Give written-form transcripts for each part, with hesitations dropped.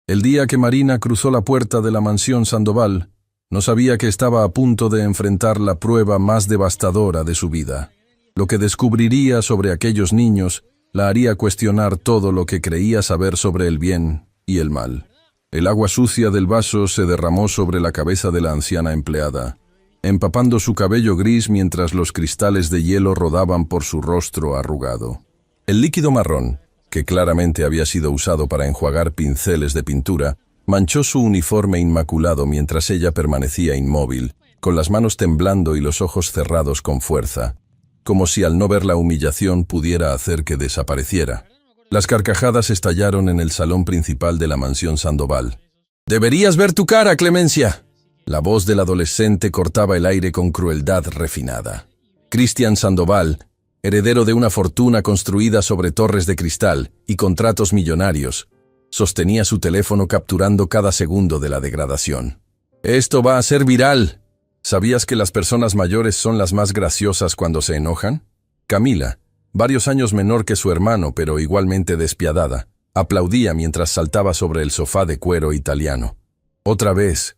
El día que Marina cruzó la puerta de la mansión Sandoval, no sabía que estaba a punto de enfrentar la prueba más devastadora de su vida. Lo que descubriría sobre aquellos niños la haría cuestionar todo lo que creía saber sobre el bien y el mal. El agua sucia del vaso se derramó sobre la cabeza de la anciana empleada, empapando su cabello gris mientras los cristales de hielo rodaban por su rostro arrugado. El líquido marrón, que claramente había sido usado para enjuagar pinceles de pintura, manchó su uniforme inmaculado mientras ella permanecía inmóvil, con las manos temblando y los ojos cerrados con fuerza, como si al no ver la humillación pudiera hacer que desapareciera. Las carcajadas estallaron en el salón principal de la mansión Sandoval. «¡Deberías ver tu cara, Clemencia!». La voz del adolescente cortaba el aire con crueldad refinada. Cristian Sandoval, heredero de una fortuna construida sobre torres de cristal y contratos millonarios, sostenía su teléfono capturando cada segundo de la degradación. «¡Esto va a ser viral!». ¿Sabías que las personas mayores son las más graciosas cuando se enojan? Camila, varios años menor que su hermano pero igualmente despiadada, aplaudía mientras saltaba sobre el sofá de cuero italiano. Otra vez,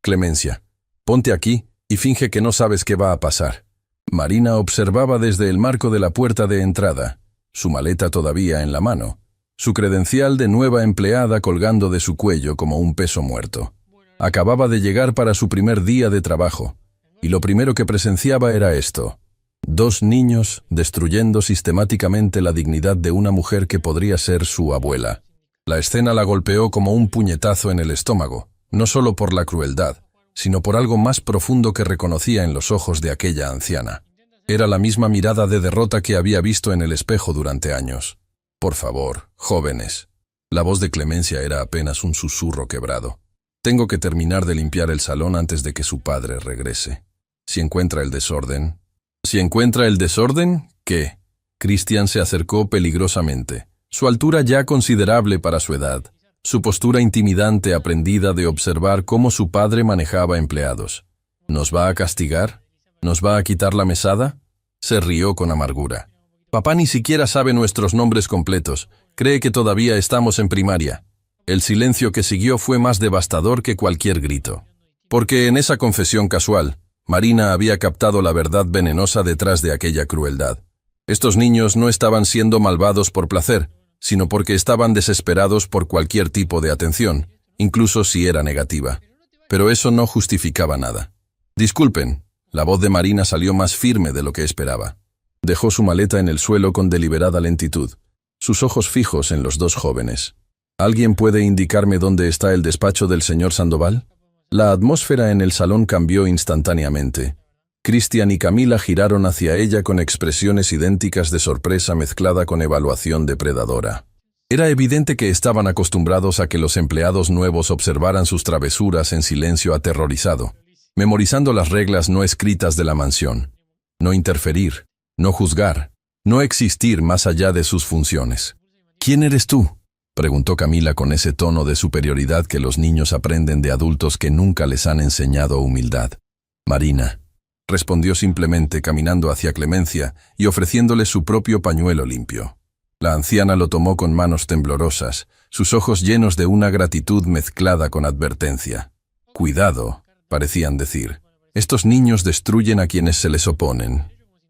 Clemencia, ponte aquí y finge que no sabes qué va a pasar». Marina observaba desde el marco de la puerta de entrada, su maleta todavía en la mano, su credencial de nueva empleada colgando de su cuello como un peso muerto. Acababa de llegar para su primer día de trabajo, y lo primero que presenciaba era esto: 2 niños destruyendo sistemáticamente la dignidad de una mujer que podría ser su abuela. La escena la golpeó como un puñetazo en el estómago, no solo por la crueldad, sino por algo más profundo que reconocía en los ojos de aquella anciana. Era la misma mirada de derrota que había visto en el espejo durante años. «Por favor, jóvenes». La voz de Clemencia era apenas un susurro quebrado. «Tengo que terminar de limpiar el salón antes de que su padre regrese. Si encuentra el desorden...». «¿Si encuentra el desorden? ¿Qué?». Cristian se acercó peligrosamente, su altura ya considerable para su edad, su postura intimidante aprendida de observar cómo su padre manejaba empleados. «¿Nos va a castigar? ¿Nos va a quitar la mesada?». Se rió con amargura. «Papá ni siquiera sabe nuestros nombres completos, cree que todavía estamos en primaria». El silencio que siguió fue más devastador que cualquier grito. Porque en esa confesión casual, Marina había captado la verdad venenosa detrás de aquella crueldad. Estos niños no estaban siendo malvados por placer, sino porque estaban desesperados por cualquier tipo de atención, incluso si era negativa. Pero eso no justificaba nada. «Disculpen», la voz de Marina salió más firme de lo que esperaba. Dejó su maleta en el suelo con deliberada lentitud, sus ojos fijos en los 2 jóvenes. «¿Alguien puede indicarme dónde está el despacho del señor Sandoval?». La atmósfera en el salón cambió instantáneamente. Cristian y Camila giraron hacia ella con expresiones idénticas de sorpresa mezclada con evaluación depredadora. Era evidente que estaban acostumbrados a que los empleados nuevos observaran sus travesuras en silencio aterrorizado, memorizando las reglas no escritas de la mansión. No interferir, no juzgar, no existir más allá de sus funciones. «¿Quién eres tú?», preguntó Camila con ese tono de superioridad que los niños aprenden de adultos que nunca les han enseñado humildad. «Marina», respondió simplemente caminando hacia Clemencia y ofreciéndole su propio pañuelo limpio. La anciana lo tomó con manos temblorosas, sus ojos llenos de una gratitud mezclada con advertencia. «Cuidado», parecían decir, «estos niños destruyen a quienes se les oponen».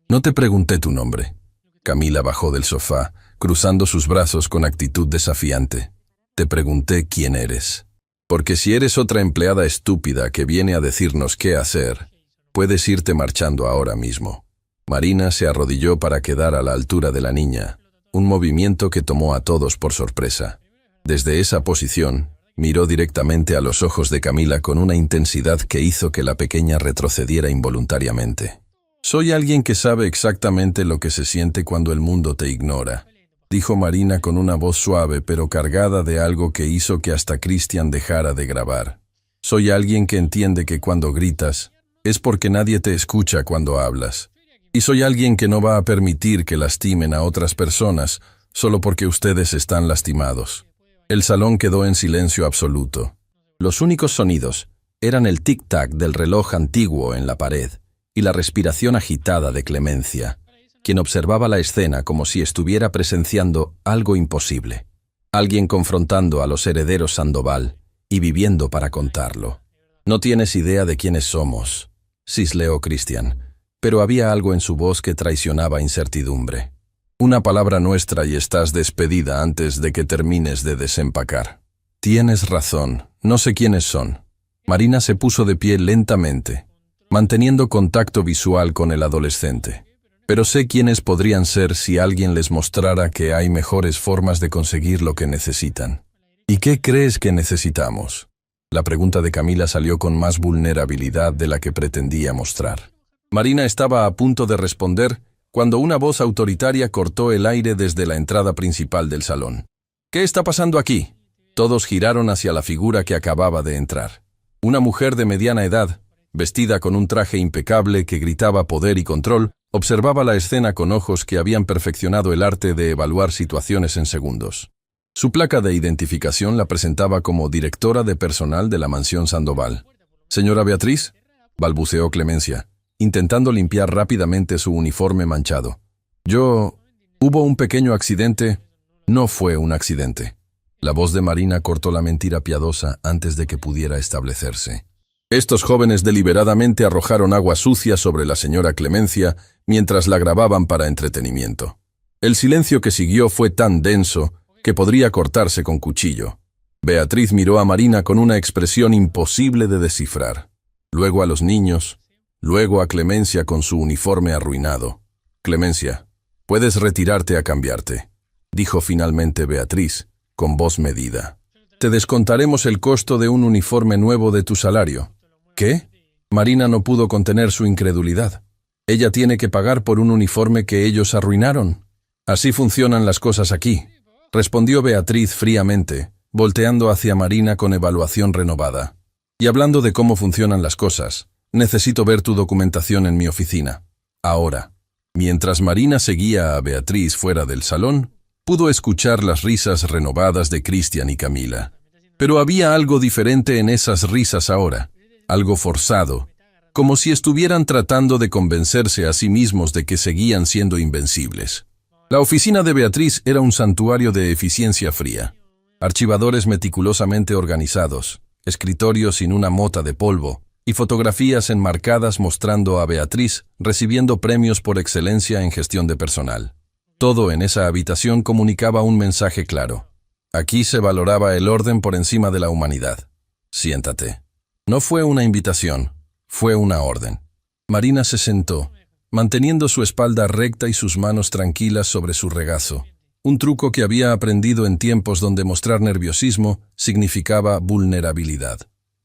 «No te pregunté tu nombre». Camila bajó del sofá, cruzando sus brazos con actitud desafiante. «Te pregunté quién eres. Porque si eres otra empleada estúpida que viene a decirnos qué hacer, puedes irte marchando ahora mismo». Marina se arrodilló para quedar a la altura de la niña, un movimiento que tomó a todos por sorpresa. Desde esa posición, miró directamente a los ojos de Camila con una intensidad que hizo que la pequeña retrocediera involuntariamente. «Soy alguien que sabe exactamente lo que se siente cuando el mundo te ignora», dijo Marina con una voz suave pero cargada de algo que hizo que hasta Cristian dejara de grabar. «Soy alguien que entiende que cuando gritas, es porque nadie te escucha cuando hablas. Y soy alguien que no va a permitir que lastimen a otras personas solo porque ustedes están lastimados». El salón quedó en silencio absoluto. Los únicos sonidos eran el tic-tac del reloj antiguo en la pared y la respiración agitada de Clemencia, quien observaba la escena como si estuviera presenciando algo imposible. Alguien confrontando a los herederos Sandoval y viviendo para contarlo. No tienes idea de quiénes somos, sisleó Cristian, pero había algo en su voz que traicionaba incertidumbre. Una palabra nuestra y estás despedida antes de que termines de desempacar. Tienes razón, no sé quiénes son. Marina se puso de pie lentamente, manteniendo contacto visual con el adolescente. Pero sé quiénes podrían ser si alguien les mostrara que hay mejores formas de conseguir lo que necesitan. ¿Y qué crees que necesitamos? La pregunta de Camila salió con más vulnerabilidad de la que pretendía mostrar. Marina estaba a punto de responder cuando una voz autoritaria cortó el aire desde la entrada principal del salón. ¿Qué está pasando aquí? Todos giraron hacia la figura que acababa de entrar. Una mujer de mediana edad, vestida con un traje impecable que gritaba poder y control, observaba la escena con ojos que habían perfeccionado el arte de evaluar situaciones en segundos. Su placa de identificación la presentaba como directora de personal de la mansión Sandoval. «Señora Beatriz», balbuceó Clemencia, intentando limpiar rápidamente su uniforme manchado. «Hubo un pequeño accidente». «No fue un accidente». La voz de Marina cortó la mentira piadosa antes de que pudiera establecerse. Estos jóvenes deliberadamente arrojaron agua sucia sobre la señora Clemencia mientras la grababan para entretenimiento. El silencio que siguió fue tan denso que podría cortarse con cuchillo. Beatriz miró a Marina con una expresión imposible de descifrar. Luego a los niños, luego a Clemencia con su uniforme arruinado. «Clemencia, puedes retirarte a cambiarte», dijo finalmente Beatriz, con voz medida. «Te descontaremos el costo de un uniforme nuevo de tu salario». «¿Qué?». Marina no pudo contener su incredulidad. «Ella tiene que pagar por un uniforme que ellos arruinaron». «Así funcionan las cosas aquí», respondió Beatriz fríamente, volteando hacia Marina con evaluación renovada. «Y hablando de cómo funcionan las cosas, necesito ver tu documentación en mi oficina. Ahora». Mientras Marina seguía a Beatriz fuera del salón, pudo escuchar las risas renovadas de Cristian y Camila. Pero había algo diferente en esas risas ahora, algo forzado, como si estuvieran tratando de convencerse a sí mismos de que seguían siendo invencibles. La oficina de Beatriz era un santuario de eficiencia fría. Archivadores meticulosamente organizados, escritorios sin una mota de polvo, y fotografías enmarcadas mostrando a Beatriz recibiendo premios por excelencia en gestión de personal. Todo en esa habitación comunicaba un mensaje claro. Aquí se valoraba el orden por encima de la humanidad. «Siéntate». No fue una invitación, fue una orden. Marina se sentó, manteniendo su espalda recta y sus manos tranquilas sobre su regazo, un truco que había aprendido en tiempos donde mostrar nerviosismo significaba vulnerabilidad.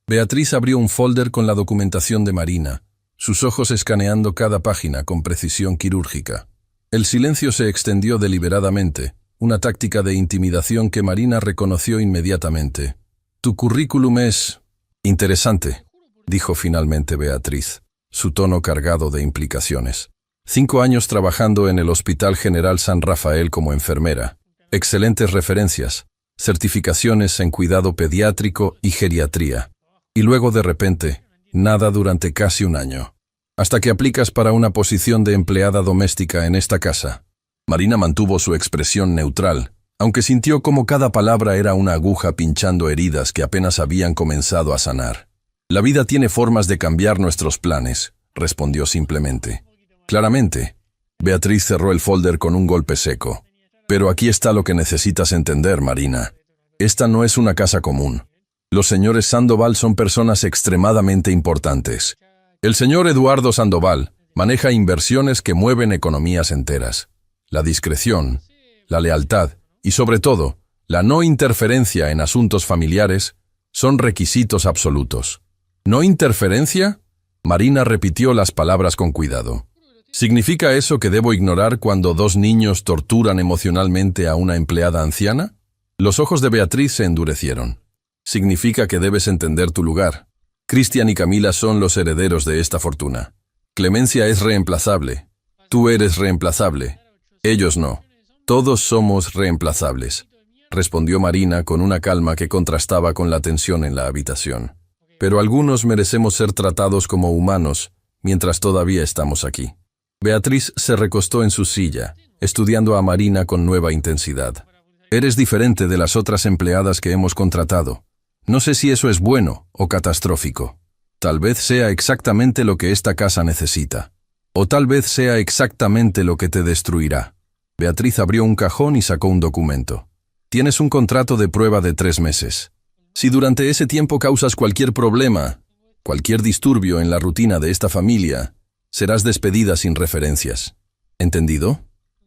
Beatriz abrió un folder con la documentación de Marina, sus ojos escaneando cada página con precisión quirúrgica. El silencio se extendió deliberadamente, una táctica de intimidación que Marina reconoció inmediatamente. «Tu currículum es interesante», dijo finalmente Beatriz, su tono cargado de implicaciones. 5 años trabajando en el Hospital General San Rafael como enfermera. Excelentes referencias, certificaciones en cuidado pediátrico y geriatría. Y luego de repente, nada durante casi 1 año. Hasta que aplicas para una posición de empleada doméstica en esta casa. Marina mantuvo su expresión neutral, aunque sintió como cada palabra era una aguja pinchando heridas que apenas habían comenzado a sanar. «La vida tiene formas de cambiar nuestros planes», respondió simplemente. «Claramente». Beatriz cerró el folder con un golpe seco. «Pero aquí está lo que necesitas entender, Marina. Esta no es una casa común. Los señores Sandoval son personas extremadamente importantes. El señor Eduardo Sandoval maneja inversiones que mueven economías enteras. La discreción, la lealtad y, sobre todo, la no interferencia en asuntos familiares son requisitos absolutos». ¿No interferencia? Marina repitió las palabras con cuidado. ¿Significa eso que debo ignorar cuando 2 niños torturan emocionalmente a una empleada anciana? Los ojos de Beatriz se endurecieron. Significa que debes entender tu lugar. Cristian y Camila son los herederos de esta fortuna. Clemencia es reemplazable. Tú eres reemplazable. Ellos no. Todos somos reemplazables, respondió Marina con una calma que contrastaba con la tensión en la habitación. Pero algunos merecemos ser tratados como humanos mientras todavía estamos aquí. Beatriz se recostó en su silla, estudiando a Marina con nueva intensidad. Eres diferente de las otras empleadas que hemos contratado. No sé si eso es bueno o catastrófico. Tal vez sea exactamente lo que esta casa necesita. O tal vez sea exactamente lo que te destruirá. Beatriz abrió un cajón y sacó un documento. Tienes un contrato de prueba de 3 meses. Si durante ese tiempo causas cualquier problema, cualquier disturbio en la rutina de esta familia, serás despedida sin referencias. ¿Entendido?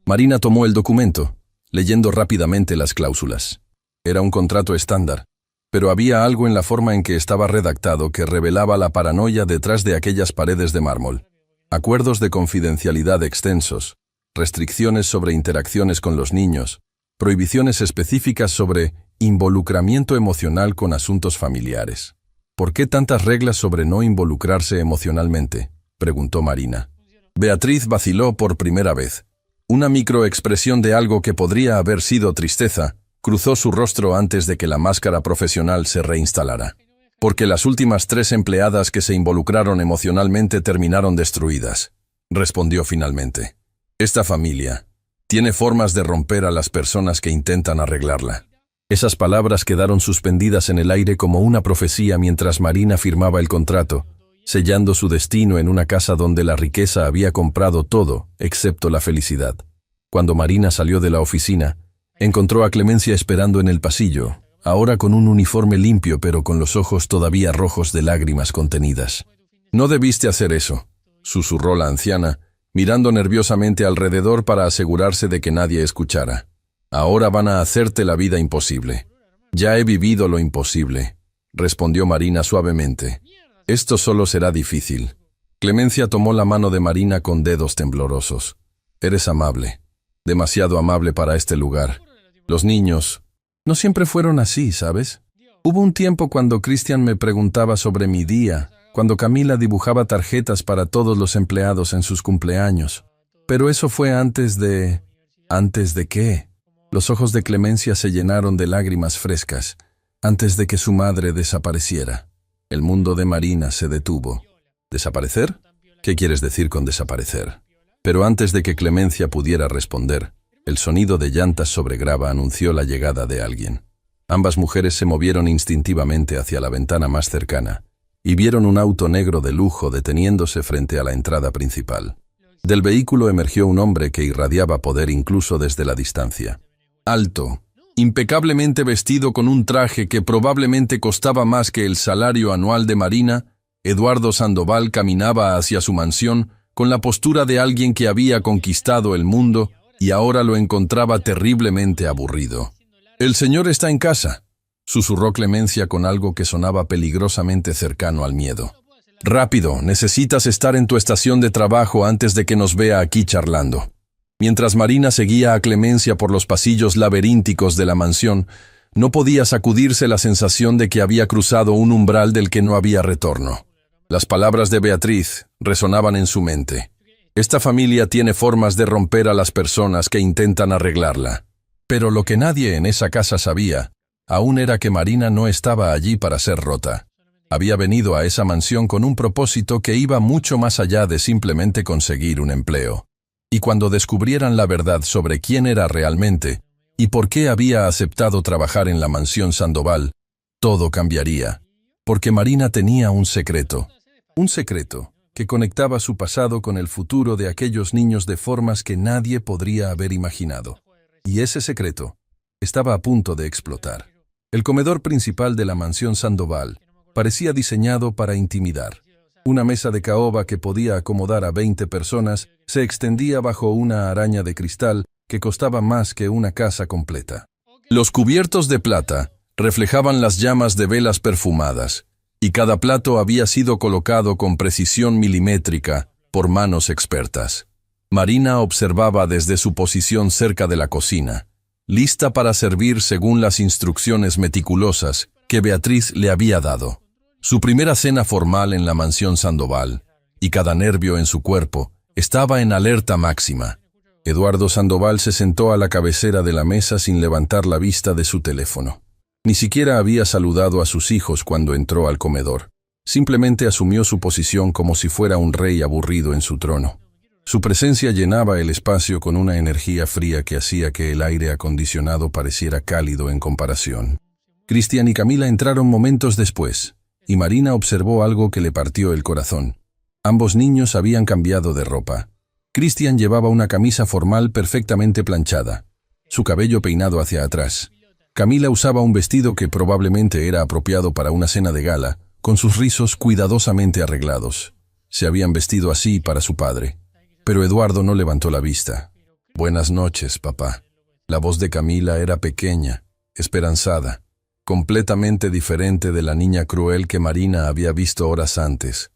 Marina tomó el documento, leyendo rápidamente las cláusulas. Era un contrato estándar, pero había algo en la forma en que estaba redactado que revelaba la paranoia detrás de aquellas paredes de mármol. Acuerdos de confidencialidad extensos, restricciones sobre interacciones con los niños, prohibiciones específicas sobre involucramiento emocional con asuntos familiares. ¿Por qué tantas reglas sobre no involucrarse emocionalmente?, preguntó Marina. Beatriz vaciló por primera vez. Una microexpresión de algo que podría haber sido tristeza cruzó su rostro antes de que la máscara profesional se reinstalara. Porque las últimas 3 empleadas que se involucraron emocionalmente terminaron destruidas, respondió finalmente. Esta familia tiene formas de romper a las personas que intentan arreglarla. Esas palabras quedaron suspendidas en el aire como una profecía mientras Marina firmaba el contrato, sellando su destino en una casa donde la riqueza había comprado todo, excepto la felicidad. Cuando Marina salió de la oficina, encontró a Clemencia esperando en el pasillo, ahora con un uniforme limpio pero con los ojos todavía rojos de lágrimas contenidas. «No debiste hacer eso», susurró la anciana, mirando nerviosamente alrededor para asegurarse de que nadie escuchara. «Ahora van a hacerte la vida imposible». «Ya he vivido lo imposible», respondió Marina suavemente. «Esto solo será difícil». Clemencia tomó la mano de Marina con dedos temblorosos. «Eres amable, demasiado amable para este lugar. Los niños no siempre fueron así, ¿sabes? Hubo un tiempo cuando Christian me preguntaba sobre mi día, cuando Camila dibujaba tarjetas para todos los empleados en sus cumpleaños. Pero eso fue antes de... ¿Antes de qué?» Los ojos de Clemencia se llenaron de lágrimas frescas, antes de que su madre desapareciera. El mundo de Marina se detuvo. ¿Desaparecer? ¿Qué quieres decir con desaparecer? Pero antes de que Clemencia pudiera responder, el sonido de llantas sobre grava anunció la llegada de alguien. Ambas mujeres se movieron instintivamente hacia la ventana más cercana y vieron un auto negro de lujo deteniéndose frente a la entrada principal. Del vehículo emergió un hombre que irradiaba poder incluso desde la distancia. Alto, impecablemente vestido con un traje que probablemente costaba más que el salario anual de Marina, Eduardo Sandoval caminaba hacia su mansión con la postura de alguien que había conquistado el mundo y ahora lo encontraba terriblemente aburrido. «El señor está en casa», susurró Clemencia con algo que sonaba peligrosamente cercano al miedo. «Rápido, necesitas estar en tu estación de trabajo antes de que nos vea aquí charlando». Mientras Marina seguía a Clemencia por los pasillos laberínticos de la mansión, no podía sacudirse la sensación de que había cruzado un umbral del que no había retorno. Las palabras de Beatriz resonaban en su mente. Esta familia tiene formas de romper a las personas que intentan arreglarla. Pero lo que nadie en esa casa sabía, aún era que Marina no estaba allí para ser rota. Había venido a esa mansión con un propósito que iba mucho más allá de simplemente conseguir un empleo. Y cuando descubrieran la verdad sobre quién era realmente y por qué había aceptado trabajar en la mansión Sandoval, todo cambiaría. Porque Marina tenía un secreto que conectaba su pasado con el futuro de aquellos niños de formas que nadie podría haber imaginado. Y ese secreto estaba a punto de explotar. El comedor principal de la mansión Sandoval parecía diseñado para intimidar. Una mesa de caoba que podía acomodar a 20 personas se extendía bajo una araña de cristal que costaba más que una casa completa. Los cubiertos de plata reflejaban las llamas de velas perfumadas, y cada plato había sido colocado con precisión milimétrica por manos expertas. Marina observaba desde su posición cerca de la cocina, lista para servir según las instrucciones meticulosas que Beatriz le había dado. Su primera cena formal en la mansión Sandoval, y cada nervio en su cuerpo estaba en alerta máxima. Eduardo Sandoval se sentó a la cabecera de la mesa sin levantar la vista de su teléfono. Ni siquiera había saludado a sus hijos cuando entró al comedor. Simplemente asumió su posición como si fuera un rey aburrido en su trono. Su presencia llenaba el espacio con una energía fría que hacía que el aire acondicionado pareciera cálido en comparación. Cristian y Camila entraron momentos después, y Marina observó algo que le partió el corazón. Ambos niños habían cambiado de ropa. Cristian llevaba una camisa formal perfectamente planchada, su cabello peinado hacia atrás. Camila usaba un vestido que probablemente era apropiado para una cena de gala, con sus rizos cuidadosamente arreglados. Se habían vestido así para su padre. Pero Eduardo no levantó la vista. «Buenas noches, papá». La voz de Camila era pequeña, esperanzada, completamente diferente de la niña cruel que Marina había visto horas antes.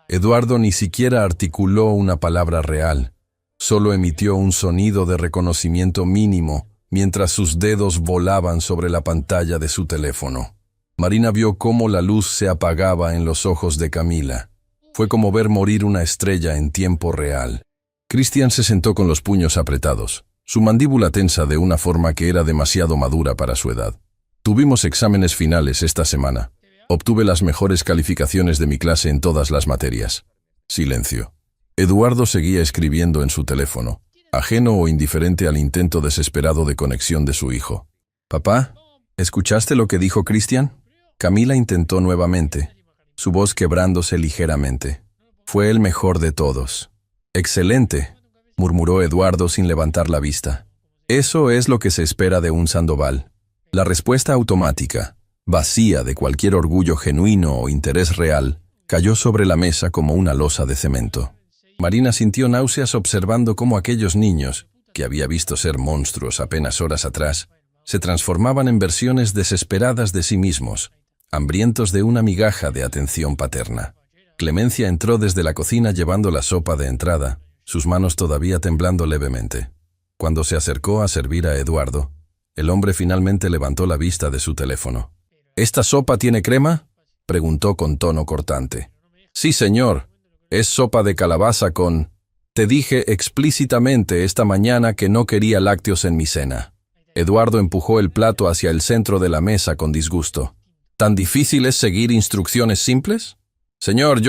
Eduardo ni siquiera articuló una palabra real. Solo emitió un sonido de reconocimiento mínimo mientras sus dedos volaban sobre la pantalla de su teléfono. Marina vio cómo la luz se apagaba en los ojos de Camila. Fue como ver morir una estrella en tiempo real. Cristian se sentó con los puños apretados, su mandíbula tensa de una forma que era demasiado madura para su edad. Tuvimos exámenes finales esta semana. Obtuve las mejores calificaciones de mi clase en todas las materias. Silencio. Eduardo seguía escribiendo en su teléfono, ajeno o indiferente al intento desesperado de conexión de su hijo. «Papá, ¿escuchaste lo que dijo Cristian?». Camila intentó nuevamente, su voz quebrándose ligeramente. «Fue el mejor de todos». «Excelente», murmuró Eduardo sin levantar la vista. «Eso es lo que se espera de un Sandoval». La respuesta automática, vacía de cualquier orgullo genuino o interés real, cayó sobre la mesa como una losa de cemento. Marina sintió náuseas observando cómo aquellos niños, que había visto ser monstruos apenas horas atrás, se transformaban en versiones desesperadas de sí mismos, hambrientos de una migaja de atención paterna. Clemencia entró desde la cocina llevando la sopa de entrada, sus manos todavía temblando levemente. Cuando se acercó a servir a Eduardo, el hombre finalmente levantó la vista de su teléfono. «¿Esta sopa tiene crema?», preguntó con tono cortante. «Sí, señor. Es sopa de calabaza con... Te dije explícitamente esta mañana que no quería lácteos en mi cena». Eduardo empujó el plato hacia el centro de la mesa con disgusto. «¿Tan difícil es seguir instrucciones simples?». «Señor,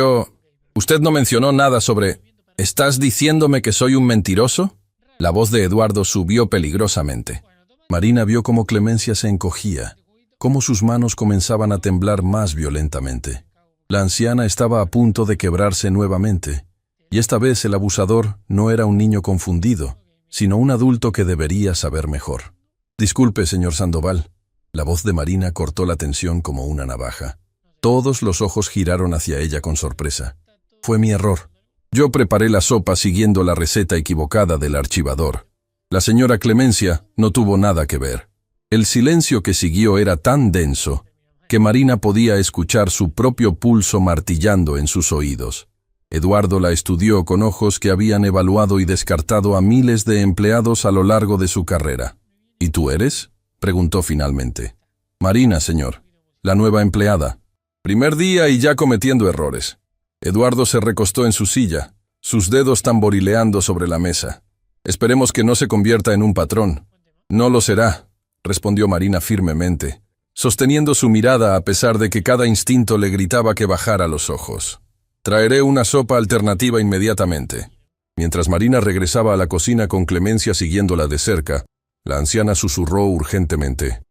Usted no mencionó nada sobre... ¿Estás diciéndome que soy un mentiroso?». La voz de Eduardo subió peligrosamente. Marina vio cómo Clemencia se encogía, cómo sus manos comenzaban a temblar más violentamente. La anciana estaba a punto de quebrarse nuevamente, y esta vez el abusador no era un niño confundido, sino un adulto que debería saber mejor. «Disculpe, señor Sandoval». La voz de Marina cortó la tensión como una navaja. Todos los ojos giraron hacia ella con sorpresa. «Fue mi error. Yo preparé la sopa siguiendo la receta equivocada del archivador. La señora Clemencia no tuvo nada que ver». El silencio que siguió era tan denso que Marina podía escuchar su propio pulso martillando en sus oídos. Eduardo la estudió con ojos que habían evaluado y descartado a miles de empleados a lo largo de su carrera. «¿Y tú eres?», preguntó finalmente. «Marina, señor. La nueva empleada». «Primer día y ya cometiendo errores». Eduardo se recostó en su silla, sus dedos tamborileando sobre la mesa. «Esperemos que no se convierta en un patrón». «No lo será», respondió Marina firmemente, sosteniendo su mirada a pesar de que cada instinto le gritaba que bajara los ojos. «Traeré una sopa alternativa inmediatamente». Mientras Marina regresaba a la cocina con Clemencia siguiéndola de cerca, la anciana susurró urgentemente.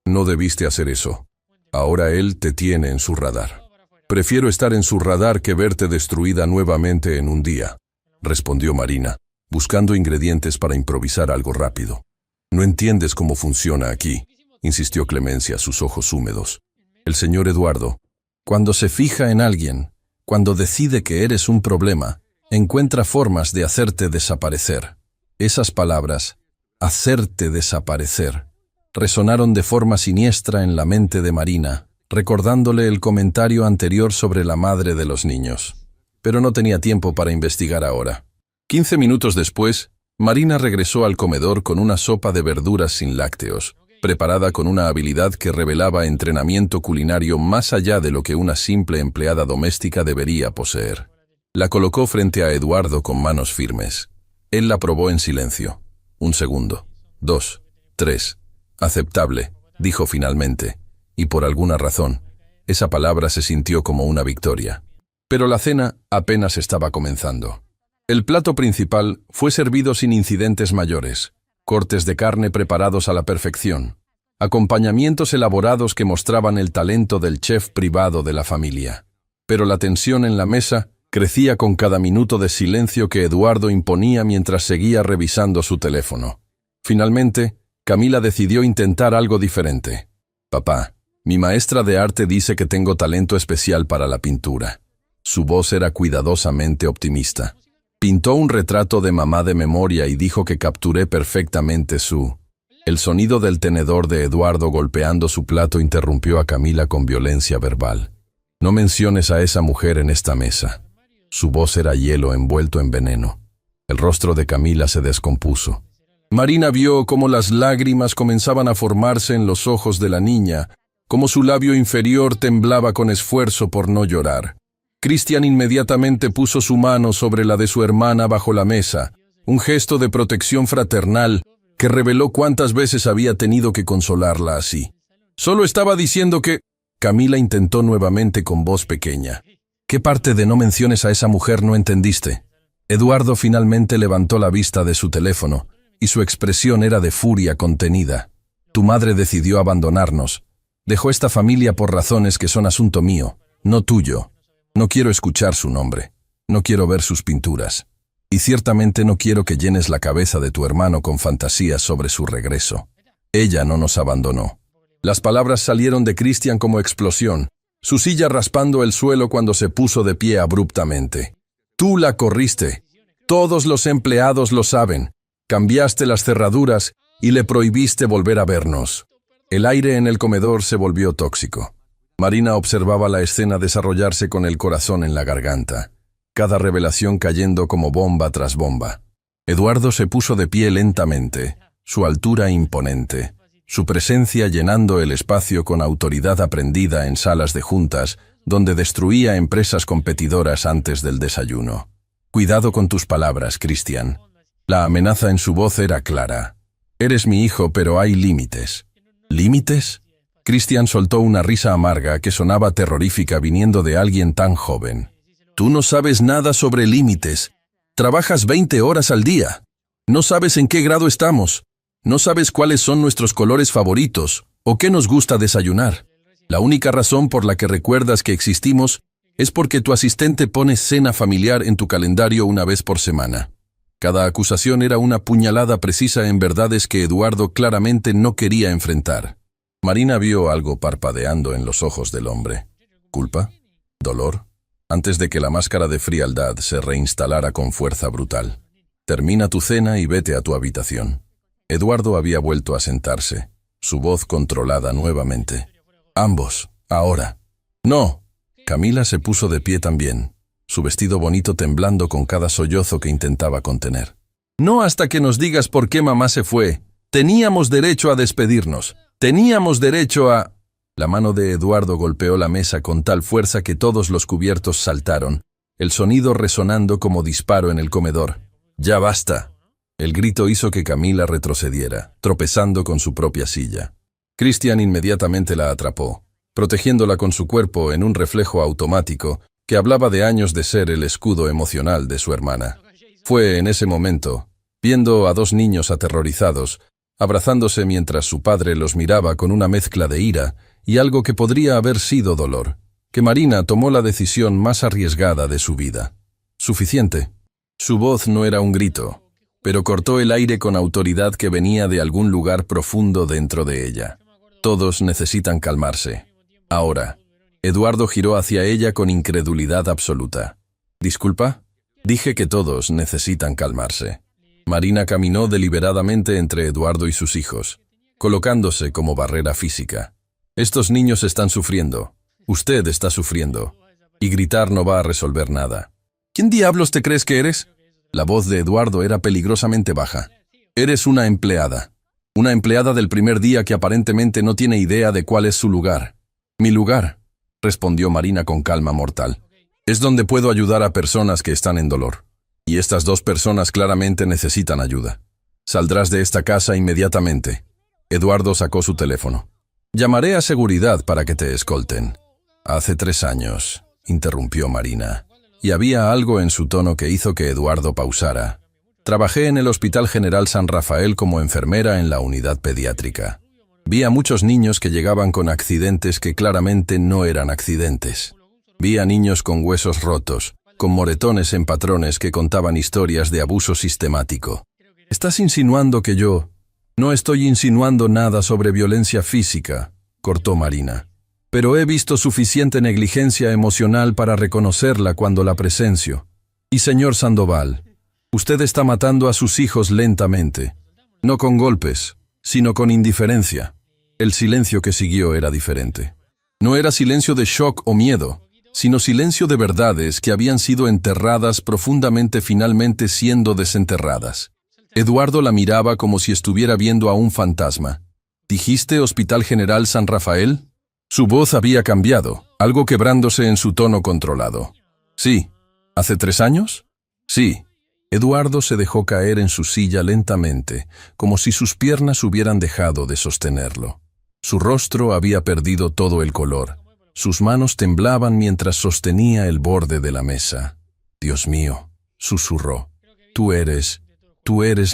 «No debiste hacer eso. Ahora él te tiene en su radar». «Prefiero estar en su radar que verte destruida nuevamente en un día», respondió Marina, buscando ingredientes para improvisar algo rápido. «No entiendes cómo funciona aquí», insistió Clemencia, sus ojos húmedos. «El señor Eduardo, cuando se fija en alguien, cuando decide que eres un problema, encuentra formas de hacerte desaparecer». Esas palabras, «hacerte desaparecer», resonaron de forma siniestra en la mente de Marina, recordándole el comentario anterior sobre la madre de los niños. Pero no tenía tiempo para investigar ahora. 15 minutos después, Marina regresó al comedor con una sopa de verduras sin lácteos, preparada con una habilidad que revelaba entrenamiento culinario más allá de lo que una simple empleada doméstica debería poseer. La colocó frente a Eduardo con manos firmes. Él la probó en silencio. 1 segundo, 2, 3. «Aceptable», dijo finalmente, y por alguna razón, esa palabra se sintió como una victoria. Pero la cena apenas estaba comenzando. El plato principal fue servido sin incidentes mayores, cortes de carne preparados a la perfección, acompañamientos elaborados que mostraban el talento del chef privado de la familia. Pero la tensión en la mesa crecía con cada minuto de silencio que Eduardo imponía mientras seguía revisando su teléfono. Finalmente, Camila decidió intentar algo diferente. «Papá, mi maestra de arte dice que tengo talento especial para la pintura». Su voz era cuidadosamente optimista. Pintó un retrato de mamá de memoria y dijo que capturé perfectamente su... El sonido del tenedor de Eduardo golpeando su plato interrumpió a Camila con violencia verbal. «No menciones a esa mujer en esta mesa». Su voz era hielo envuelto en veneno. El rostro de Camila se descompuso. Marina vio cómo las lágrimas comenzaban a formarse en los ojos de la niña, cómo su labio inferior temblaba con esfuerzo por no llorar. Cristian inmediatamente puso su mano sobre la de su hermana bajo la mesa, un gesto de protección fraternal que reveló cuántas veces había tenido que consolarla así. Solo estaba diciendo que... Camila intentó nuevamente con voz pequeña. «¿Qué parte de no menciones a esa mujer no entendiste?» Eduardo finalmente levantó la vista de su teléfono, y su expresión era de furia contenida. «Tu madre decidió abandonarnos. Dejó esta familia por razones que son asunto mío, no tuyo. No quiero escuchar su nombre. No quiero ver sus pinturas. Y ciertamente no quiero que llenes la cabeza de tu hermano con fantasías sobre su regreso. Ella no nos abandonó». Las palabras salieron de Cristian como explosión, su silla raspando el suelo cuando se puso de pie abruptamente. «Tú la corriste. Todos los empleados lo saben. Cambiaste las cerraduras y le prohibiste volver a vernos». El aire en el comedor se volvió tóxico. Marina observaba la escena desarrollarse con el corazón en la garganta, cada revelación cayendo como bomba tras bomba. Eduardo se puso de pie lentamente, su altura imponente, su presencia llenando el espacio con autoridad aprendida en salas de juntas, donde destruía empresas competidoras antes del desayuno. «Cuidado con tus palabras, Cristian». La amenaza en su voz era clara. «Eres mi hijo, pero hay límites». «¿Límites?» Cristian soltó una risa amarga que sonaba terrorífica viniendo de alguien tan joven. «Tú no sabes nada sobre límites. Trabajas 20 horas al día. No sabes en qué grado estamos. No sabes cuáles son nuestros colores favoritos o qué nos gusta desayunar. La única razón por la que recuerdas que existimos es porque tu asistente pone cena familiar en tu calendario una vez por semana». Cada acusación era una puñalada precisa en verdades que Eduardo claramente no quería enfrentar. Marina vio algo parpadeando en los ojos del hombre. ¿Culpa? ¿Dolor? Antes de que la máscara de frialdad se reinstalara con fuerza brutal. «Termina tu cena y vete a tu habitación». Eduardo había vuelto a sentarse, su voz controlada nuevamente. «Ambos, ahora». «No». Camila se puso de pie también, su vestido bonito temblando con cada sollozo que intentaba contener. «No hasta que nos digas por qué mamá se fue. Teníamos derecho a despedirnos. Teníamos derecho a...» La mano de Eduardo golpeó la mesa con tal fuerza que todos los cubiertos saltaron, el sonido resonando como disparo en el comedor. «¡Ya basta!» El grito hizo que Camila retrocediera, tropezando con su propia silla. Cristian inmediatamente la atrapó, protegiéndola con su cuerpo en un reflejo automático que hablaba de años de ser el escudo emocional de su hermana. Fue en ese momento, viendo a dos niños aterrorizados, abrazándose mientras su padre los miraba con una mezcla de ira y algo que podría haber sido dolor, que Marina tomó la decisión más arriesgada de su vida. Suficiente. Su voz no era un grito, pero cortó el aire con autoridad que venía de algún lugar profundo dentro de ella. Todos necesitan calmarse. Ahora. Eduardo giró hacia ella con incredulidad absoluta. «¿Disculpa?» «Dije que todos necesitan calmarse». Marina caminó deliberadamente entre Eduardo y sus hijos, colocándose como barrera física. «Estos niños están sufriendo. Usted está sufriendo. Y gritar no va a resolver nada». «¿Quién diablos te crees que eres?» La voz de Eduardo era peligrosamente baja. «Eres una empleada. Una empleada del primer día que aparentemente no tiene idea de cuál es su lugar». «Mi lugar», respondió Marina con calma mortal, «es donde puedo ayudar a personas que están en dolor. Y estas dos personas claramente necesitan ayuda. Saldrás de esta casa inmediatamente». Eduardo sacó su teléfono. «Llamaré a seguridad para que te escolten». «Hace 3 años», interrumpió Marina. y había algo en su tono que hizo que Eduardo pausara. Trabajé en el Hospital General San Rafael como enfermera en la unidad pediátrica. Vi a muchos niños que llegaban con accidentes que claramente no eran accidentes. Vi a niños con huesos rotos, con moretones en patrones que contaban historias de abuso sistemático. ¿Estás insinuando que yo...? No estoy insinuando nada sobre violencia física, cortó Marina. Pero he visto suficiente negligencia emocional para reconocerla cuando la presencio. Y señor Sandoval, usted está matando a sus hijos lentamente. No con golpes, sino con indiferencia. El silencio que siguió era diferente. No era silencio de shock o miedo, sino silencio de verdades que habían sido enterradas profundamente, finalmente siendo desenterradas. Eduardo la miraba como si estuviera viendo a un fantasma. ¿Dijiste Hospital General San Rafael? Su voz había cambiado, algo quebrándose en su tono controlado. Sí. ¿Hace 3 años? Sí. Eduardo se dejó caer en su silla lentamente, como si sus piernas hubieran dejado de sostenerlo. Su rostro había perdido todo el color. Sus manos temblaban mientras sostenía el borde de la mesa. Dios mío, susurró. Tú eres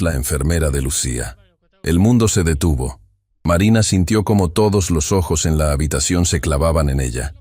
la enfermera de Lucía. El mundo se detuvo. Marina sintió como todos los ojos en la habitación se clavaban en ella.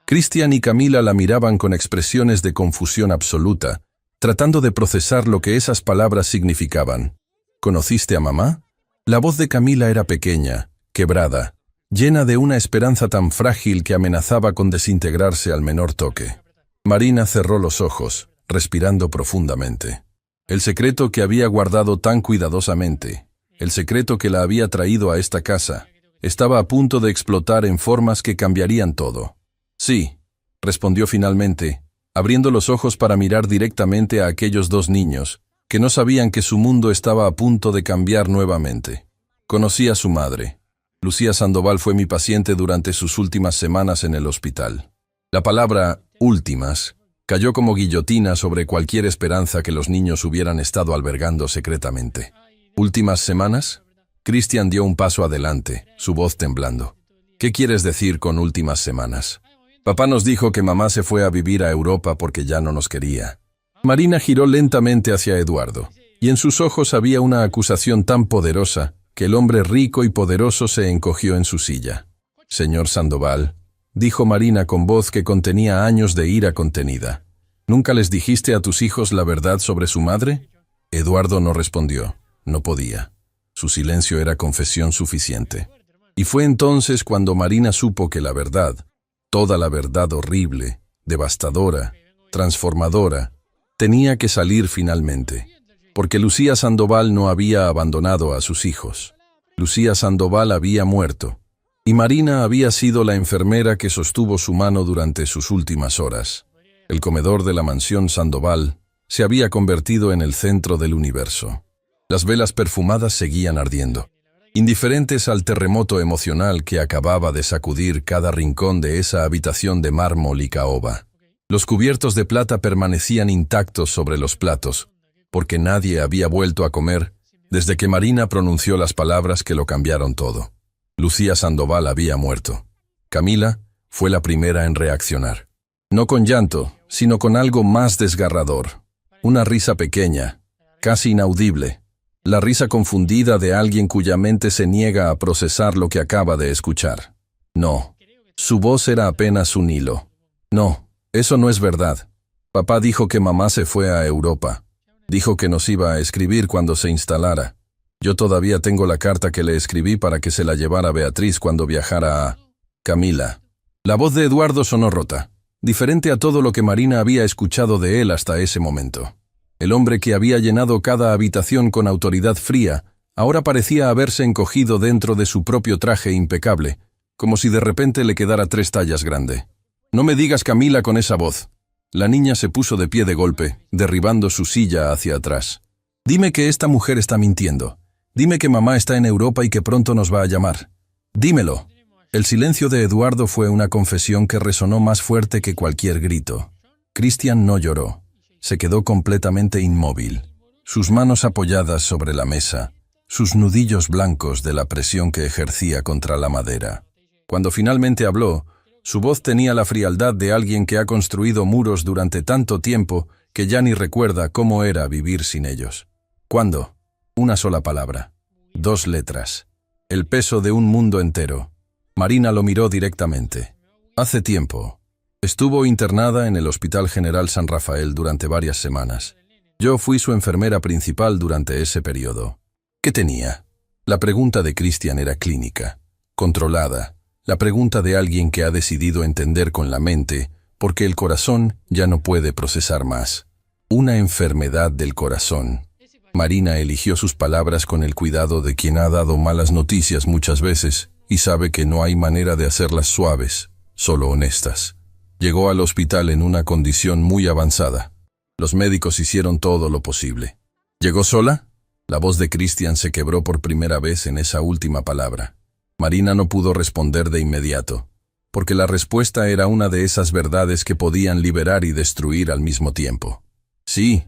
Cristian y Camila la miraban con expresiones de confusión absoluta, tratando de procesar lo que esas palabras significaban. ¿Conociste a mamá? La voz de Camila era pequeña, quebrada, llena de una esperanza tan frágil que amenazaba con desintegrarse al menor toque. Marina cerró los ojos, respirando profundamente. El secreto que había guardado tan cuidadosamente, el secreto que la había traído a esta casa, estaba a punto de explotar en formas que cambiarían todo. Sí, respondió finalmente, abriendo los ojos para mirar directamente a aquellos 2 niños, que no sabían que su mundo estaba a punto de cambiar nuevamente. Conocí a su madre. Lucía Sandoval fue mi paciente durante sus últimas semanas en el hospital. La palabra últimas cayó como guillotina sobre cualquier esperanza que los niños hubieran estado albergando secretamente. ¿Últimas semanas? Cristian dio un paso adelante, su voz temblando. ¿Qué quieres decir con últimas semanas? Papá nos dijo que mamá se fue a vivir a Europa porque ya no nos quería. Marina giró lentamente hacia Eduardo, y en sus ojos había una acusación tan poderosa que el hombre rico y poderoso se encogió en su silla. Señor Sandoval, dijo Marina con voz que contenía años de ira contenida. ¿Nunca les dijiste a tus hijos la verdad sobre su madre? Eduardo no respondió. No podía. Su silencio era confesión suficiente. Y fue entonces cuando Marina supo que la verdad, toda la verdad horrible, devastadora, transformadora, tenía que salir finalmente. Porque Lucía Sandoval no había abandonado a sus hijos. Lucía Sandoval había muerto. Y Marina había sido la enfermera que sostuvo su mano durante sus últimas horas. El comedor de la mansión Sandoval se había convertido en el centro del universo. Las velas perfumadas seguían ardiendo, indiferentes al terremoto emocional que acababa de sacudir cada rincón de esa habitación de mármol y caoba. Los cubiertos de plata permanecían intactos sobre los platos, porque nadie había vuelto a comer desde que Marina pronunció las palabras que lo cambiaron todo. Lucía Sandoval había muerto. Camila fue la primera en reaccionar. No con llanto, sino con algo más desgarrador. Una risa pequeña, casi inaudible. La risa confundida de alguien cuya mente se niega a procesar lo que acaba de escuchar. No. Su voz era apenas un hilo. No, eso no es verdad. Papá dijo que mamá se fue a Europa. Dijo que nos iba a escribir cuando se instalara. Yo todavía tengo la carta que le escribí para que se la llevara Beatriz cuando viajara a... Camila. La voz de Eduardo sonó rota, diferente a todo lo que Marina había escuchado de él hasta ese momento. El hombre que había llenado cada habitación con autoridad fría, ahora parecía haberse encogido dentro de su propio traje impecable, como si de repente le quedara 3 tallas grande. No me digas Camila con esa voz. La niña se puso de pie de golpe, derribando su silla hacia atrás. Dime que esta mujer está mintiendo. Dime que mamá está en Europa y que pronto nos va a llamar. Dímelo. El silencio de Eduardo fue una confesión que resonó más fuerte que cualquier grito. Cristian no lloró. Se quedó completamente inmóvil, sus manos apoyadas sobre la mesa, sus nudillos blancos de la presión que ejercía contra la madera. Cuando finalmente habló, Su voz tenía la frialdad de alguien que ha construido muros durante tanto tiempo que ya ni recuerda cómo era vivir sin ellos. ¿Cuándo? Una sola palabra. 2 letras. El peso de un mundo entero. Marina lo miró directamente. Hace tiempo. Estuvo internada en el Hospital General San Rafael durante varias semanas. Yo fui su enfermera principal durante ese periodo. ¿Qué tenía? La pregunta de Christian era clínica, controlada. La pregunta de alguien que ha decidido entender con la mente, porque el corazón ya no puede procesar más. Una enfermedad del corazón. Marina eligió sus palabras con el cuidado de quien ha dado malas noticias muchas veces y sabe que no hay manera de hacerlas suaves, solo honestas. Llegó al hospital en una condición muy avanzada. Los médicos hicieron todo lo posible. ¿Llegó sola? La voz de Christian se quebró por primera vez en esa última palabra. Marina no pudo responder de inmediato, porque la respuesta era una de esas verdades que podían liberar y destruir al mismo tiempo. Sí,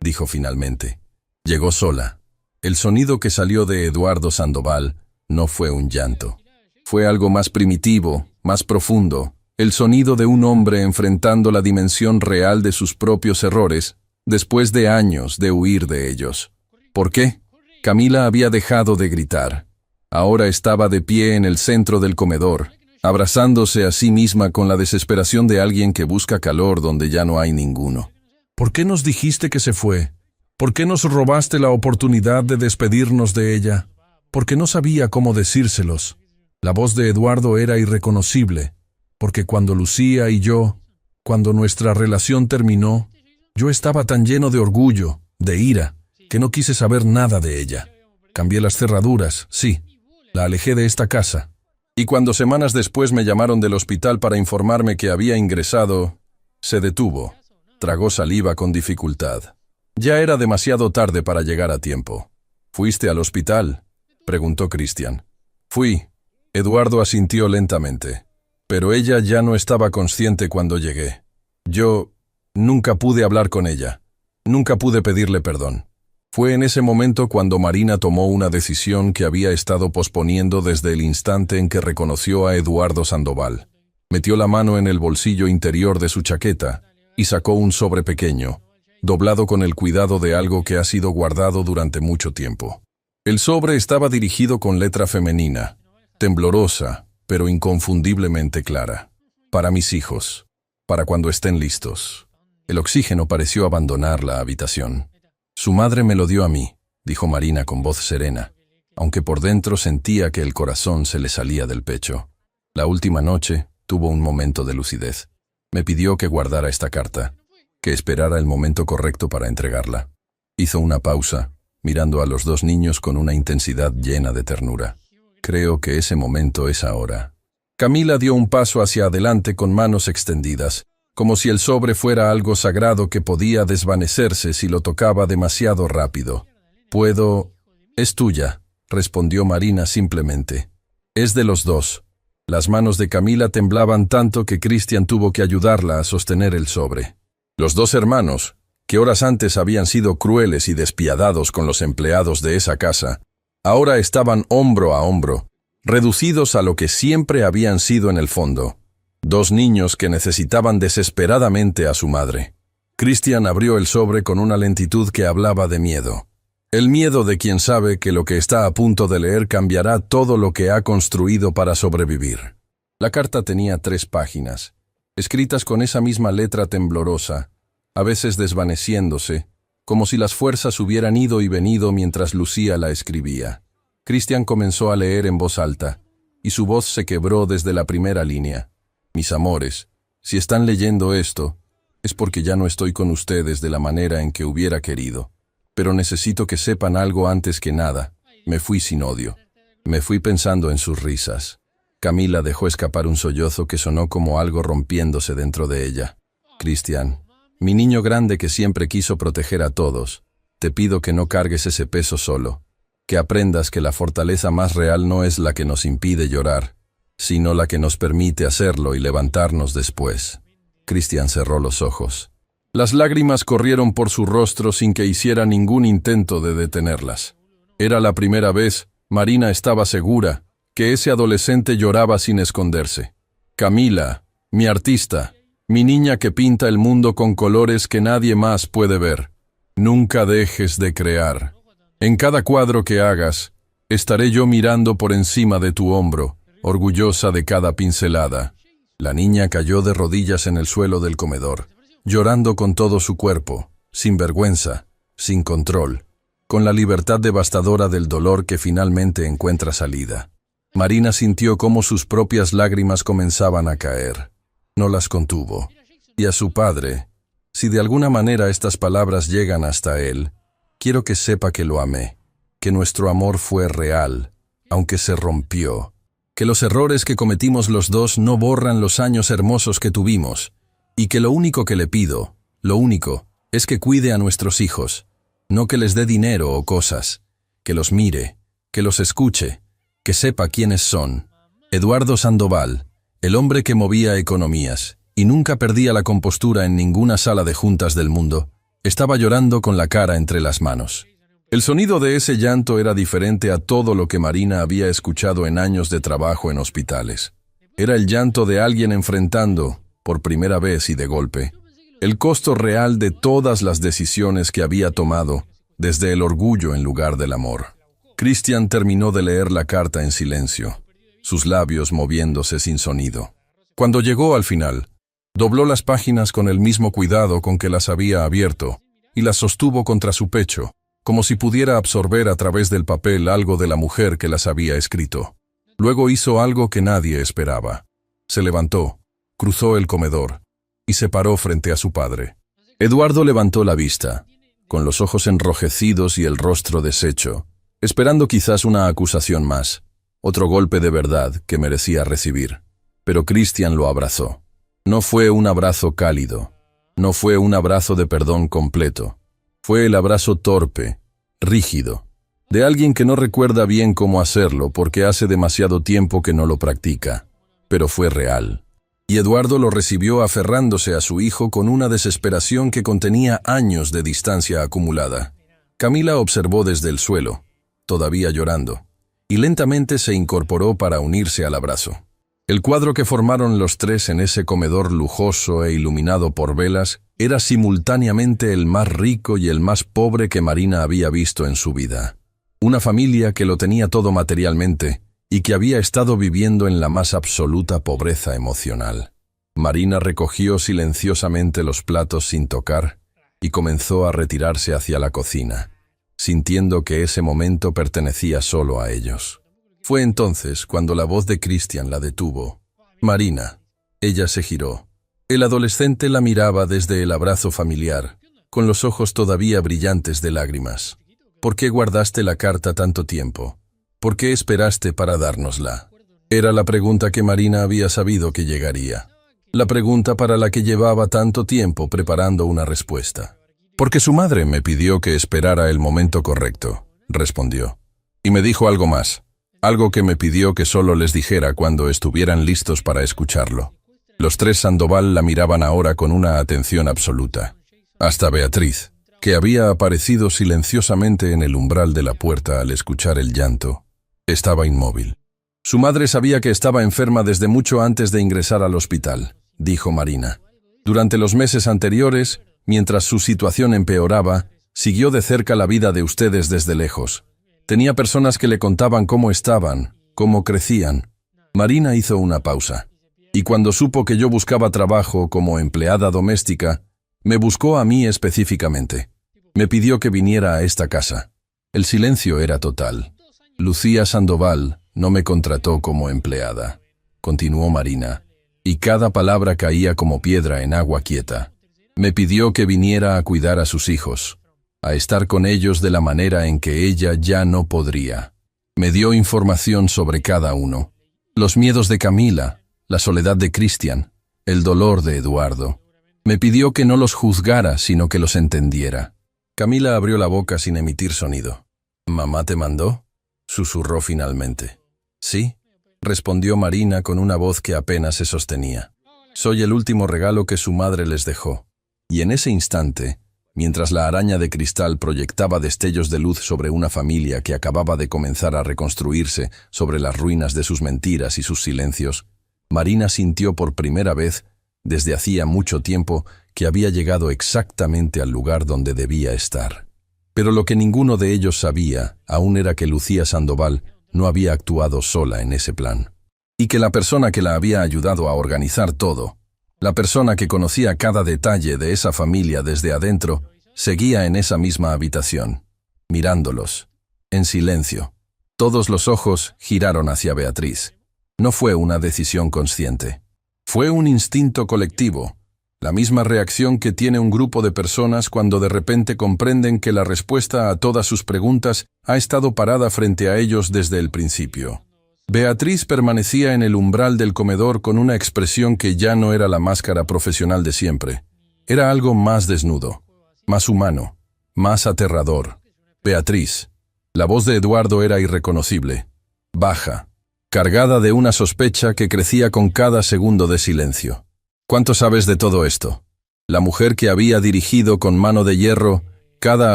dijo finalmente. Llegó sola. El sonido que salió de Eduardo Sandoval no fue un llanto. Fue algo más primitivo, más profundo, el sonido de un hombre enfrentando la dimensión real de sus propios errores, después de años de huir de ellos. ¿Por qué? Camila había dejado de gritar. Ahora estaba de pie en el centro del comedor, abrazándose a sí misma con la desesperación de alguien que busca calor donde ya no hay ninguno. ¿Por qué nos dijiste que se fue? ¿Por qué nos robaste la oportunidad de despedirnos de ella? Porque no sabía cómo decírselos. La voz de Eduardo era irreconocible, porque cuando Lucía y yo, cuando nuestra relación terminó, yo estaba tan lleno de orgullo, de ira, que no quise saber nada de ella. Cambié las cerraduras, sí. La alejé de esta casa. Y cuando semanas después me llamaron del hospital para informarme que había ingresado, se detuvo. Tragó saliva con dificultad. Ya era demasiado tarde para llegar a tiempo. ¿Fuiste al hospital?, preguntó Christian. Fui. Eduardo asintió lentamente. Pero ella ya no estaba consciente cuando llegué. Yo nunca pude hablar con ella. Nunca pude pedirle perdón. Fue en ese momento cuando Marina tomó una decisión que había estado posponiendo desde el instante en que reconoció a Eduardo Sandoval. Metió la mano en el bolsillo interior de su chaqueta y sacó un sobre pequeño, doblado con el cuidado de algo que ha sido guardado durante mucho tiempo. El sobre estaba dirigido con letra femenina, temblorosa, pero inconfundiblemente clara. Para mis hijos, para cuando estén listos. El oxígeno pareció abandonar la habitación. Su madre me lo dio a mí, dijo Marina con voz serena, aunque por dentro sentía que el corazón se le salía del pecho. La última noche tuvo un momento de lucidez. Me pidió que guardara esta carta, que esperara el momento correcto para entregarla. Hizo una pausa, mirando a los 2 niños con una intensidad llena de ternura. Creo que ese momento es ahora. Camila dio un paso hacia adelante con manos extendidas, como si el sobre fuera algo sagrado que podía desvanecerse si lo tocaba demasiado rápido. «Puedo...» «Es tuya», respondió Marina simplemente. «Es de los 2». Las manos de Camila temblaban tanto que Christian tuvo que ayudarla a sostener el sobre. Los 2 hermanos, que horas antes habían sido crueles y despiadados con los empleados de esa casa, ahora estaban hombro a hombro, reducidos a lo que siempre habían sido en el fondo. 2 niños que necesitaban desesperadamente a su madre. Christian abrió el sobre con una lentitud que hablaba de miedo. El miedo de quien sabe que lo que está a punto de leer cambiará todo lo que ha construido para sobrevivir. La carta tenía 3 páginas, escritas con esa misma letra temblorosa, a veces desvaneciéndose, como si las fuerzas hubieran ido y venido mientras Lucía la escribía. Christian comenzó a leer en voz alta, y su voz se quebró desde la primera línea. Mis amores, si están leyendo esto, es porque ya no estoy con ustedes de la manera en que hubiera querido. Pero necesito que sepan algo antes que nada. Me fui sin odio. Me fui pensando en sus risas. Camila dejó escapar un sollozo que sonó como algo rompiéndose dentro de ella. Christian, mi niño grande que siempre quiso proteger a todos, te pido que no cargues ese peso solo. Que aprendas que la fortaleza más real no es la que nos impide llorar, sino la que nos permite hacerlo y levantarnos después. Christian cerró los ojos. Las lágrimas corrieron por su rostro sin que hiciera ningún intento de detenerlas. Era la primera vez, Marina estaba segura, que ese adolescente lloraba sin esconderse. Camila, mi artista, mi niña que pinta el mundo con colores que nadie más puede ver. Nunca dejes de crear. En cada cuadro que hagas, estaré yo mirando por encima de tu hombro, orgullosa de cada pincelada. La niña cayó de rodillas en el suelo del comedor, llorando con todo su cuerpo, sin vergüenza, sin control, con la libertad devastadora del dolor que finalmente encuentra salida. Marina sintió cómo sus propias lágrimas comenzaban a caer. No las contuvo. Y a su padre, si de alguna manera estas palabras llegan hasta él, quiero que sepa que lo amé, que nuestro amor fue real, aunque se rompió, que los errores que cometimos los dos no borran los años hermosos que tuvimos, y que lo único que le pido, lo único, es que cuide a nuestros hijos, no que les dé dinero o cosas, que los mire, que los escuche, que sepa quiénes son. Eduardo Sandoval, el hombre que movía economías y nunca perdía la compostura en ninguna sala de juntas del mundo, estaba llorando con la cara entre las manos. El sonido de ese llanto era diferente a todo lo que Marina había escuchado en años de trabajo en hospitales. Era el llanto de alguien enfrentando, por primera vez y de golpe, el costo real de todas las decisiones que había tomado, desde el orgullo en lugar del amor. Christian terminó de leer la carta en silencio, sus labios moviéndose sin sonido. Cuando llegó al final, dobló las páginas con el mismo cuidado con que las había abierto y las sostuvo contra su pecho, como si pudiera absorber a través del papel algo de la mujer que las había escrito. Luego hizo algo que nadie esperaba. Se levantó, cruzó el comedor y se paró frente a su padre. Eduardo levantó la vista, con los ojos enrojecidos y el rostro deshecho, esperando quizás una acusación más, otro golpe de verdad que merecía recibir. Pero Christian lo abrazó. No fue un abrazo cálido, no fue un abrazo de perdón completo. Fue el abrazo torpe, rígido, de alguien que no recuerda bien cómo hacerlo porque hace demasiado tiempo que no lo practica. Pero fue real. Y Eduardo lo recibió aferrándose a su hijo con una desesperación que contenía años de distancia acumulada. Camila observó desde el suelo, todavía llorando, y lentamente se incorporó para unirse al abrazo. El cuadro que formaron los tres en ese comedor lujoso e iluminado por velas era simultáneamente el más rico y el más pobre que Marina había visto en su vida. Una familia que lo tenía todo materialmente y que había estado viviendo en la más absoluta pobreza emocional. Marina recogió silenciosamente los platos sin tocar y comenzó a retirarse hacia la cocina, sintiendo que ese momento pertenecía solo a ellos. Fue entonces cuando la voz de Christian la detuvo. «Marina». Ella se giró. El adolescente la miraba desde el abrazo familiar, con los ojos todavía brillantes de lágrimas. «¿Por qué guardaste la carta tanto tiempo? ¿Por qué esperaste para dárnosla?». Era la pregunta que Marina había sabido que llegaría. La pregunta para la que llevaba tanto tiempo preparando una respuesta. «Porque su madre me pidió que esperara el momento correcto», respondió. «Y me dijo algo más. Algo que me pidió que solo les dijera cuando estuvieran listos para escucharlo». Los tres Sandoval la miraban ahora con una atención absoluta. Hasta Beatriz, que había aparecido silenciosamente en el umbral de la puerta al escuchar el llanto, estaba inmóvil. «Su madre sabía que estaba enferma desde mucho antes de ingresar al hospital», dijo Marina. «Durante los meses anteriores, mientras su situación empeoraba, siguió de cerca la vida de ustedes desde lejos. Tenía personas que le contaban cómo estaban, cómo crecían». Marina hizo una pausa. «Y cuando supo que yo buscaba trabajo como empleada doméstica, me buscó a mí específicamente. Me pidió que viniera a esta casa». El silencio era total. «Lucía Sandoval no me contrató como empleada», continuó Marina, y cada palabra caía como piedra en agua quieta. «Me pidió que viniera a cuidar a sus hijos, a estar con ellos de la manera en que ella ya no podría. Me dio información sobre cada uno. Los miedos de Camila, la soledad de Christian, el dolor de Eduardo. Me pidió que no los juzgara, sino que los entendiera». Camila abrió la boca sin emitir sonido. «¿Mamá te mandó?», susurró finalmente. «Sí», respondió Marina con una voz que apenas se sostenía. «Soy el último regalo que su madre les dejó». Y en ese instante, mientras la araña de cristal proyectaba destellos de luz sobre una familia que acababa de comenzar a reconstruirse sobre las ruinas de sus mentiras y sus silencios, Marina sintió por primera vez, desde hacía mucho tiempo, que había llegado exactamente al lugar donde debía estar. Pero lo que ninguno de ellos sabía aún era que Lucía Sandoval no había actuado sola en ese plan. Y que la persona que la había ayudado a organizar todo, la persona que conocía cada detalle de esa familia desde adentro, seguía en esa misma habitación, mirándolos, en silencio. Todos los ojos giraron hacia Beatriz. No fue una decisión consciente. Fue un instinto colectivo, la misma reacción que tiene un grupo de personas cuando de repente comprenden que la respuesta a todas sus preguntas ha estado parada frente a ellos desde el principio. Beatriz permanecía en el umbral del comedor con una expresión que ya no era la máscara profesional de siempre. Era algo más desnudo, más humano, más aterrador. Beatriz. La voz de Eduardo era irreconocible, baja, cargada de una sospecha que crecía con cada segundo de silencio. ¿Cuánto sabes de todo esto? La mujer que había dirigido con mano de hierro cada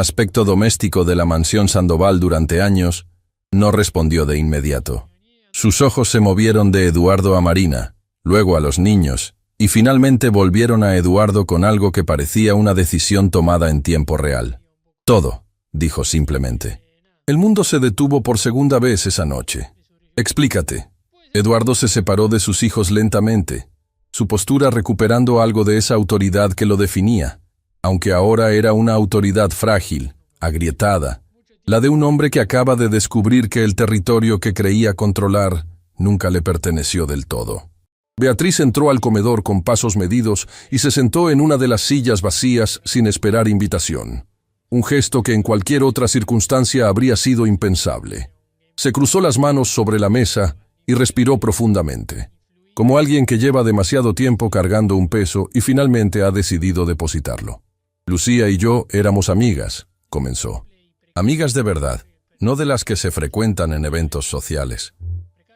aspecto doméstico de la mansión Sandoval durante años, no respondió de inmediato. Sus ojos se movieron de Eduardo a Marina, luego a los niños, y finalmente volvieron a Eduardo con algo que parecía una decisión tomada en tiempo real. Todo, dijo simplemente. El mundo se detuvo por segunda vez esa noche. Explícate. Eduardo se separó de sus hijos lentamente, su postura recuperando algo de esa autoridad que lo definía, aunque ahora era una autoridad frágil, agrietada, la de un hombre que acaba de descubrir que el territorio que creía controlar nunca le perteneció del todo. Beatriz entró al comedor con pasos medidos y se sentó en una de las sillas vacías sin esperar invitación. Un gesto que en cualquier otra circunstancia habría sido impensable. Se cruzó las manos sobre la mesa y respiró profundamente, como alguien que lleva demasiado tiempo cargando un peso y finalmente ha decidido depositarlo. Lucía y yo éramos amigas, comenzó. Amigas de verdad, no de las que se frecuentan en eventos sociales.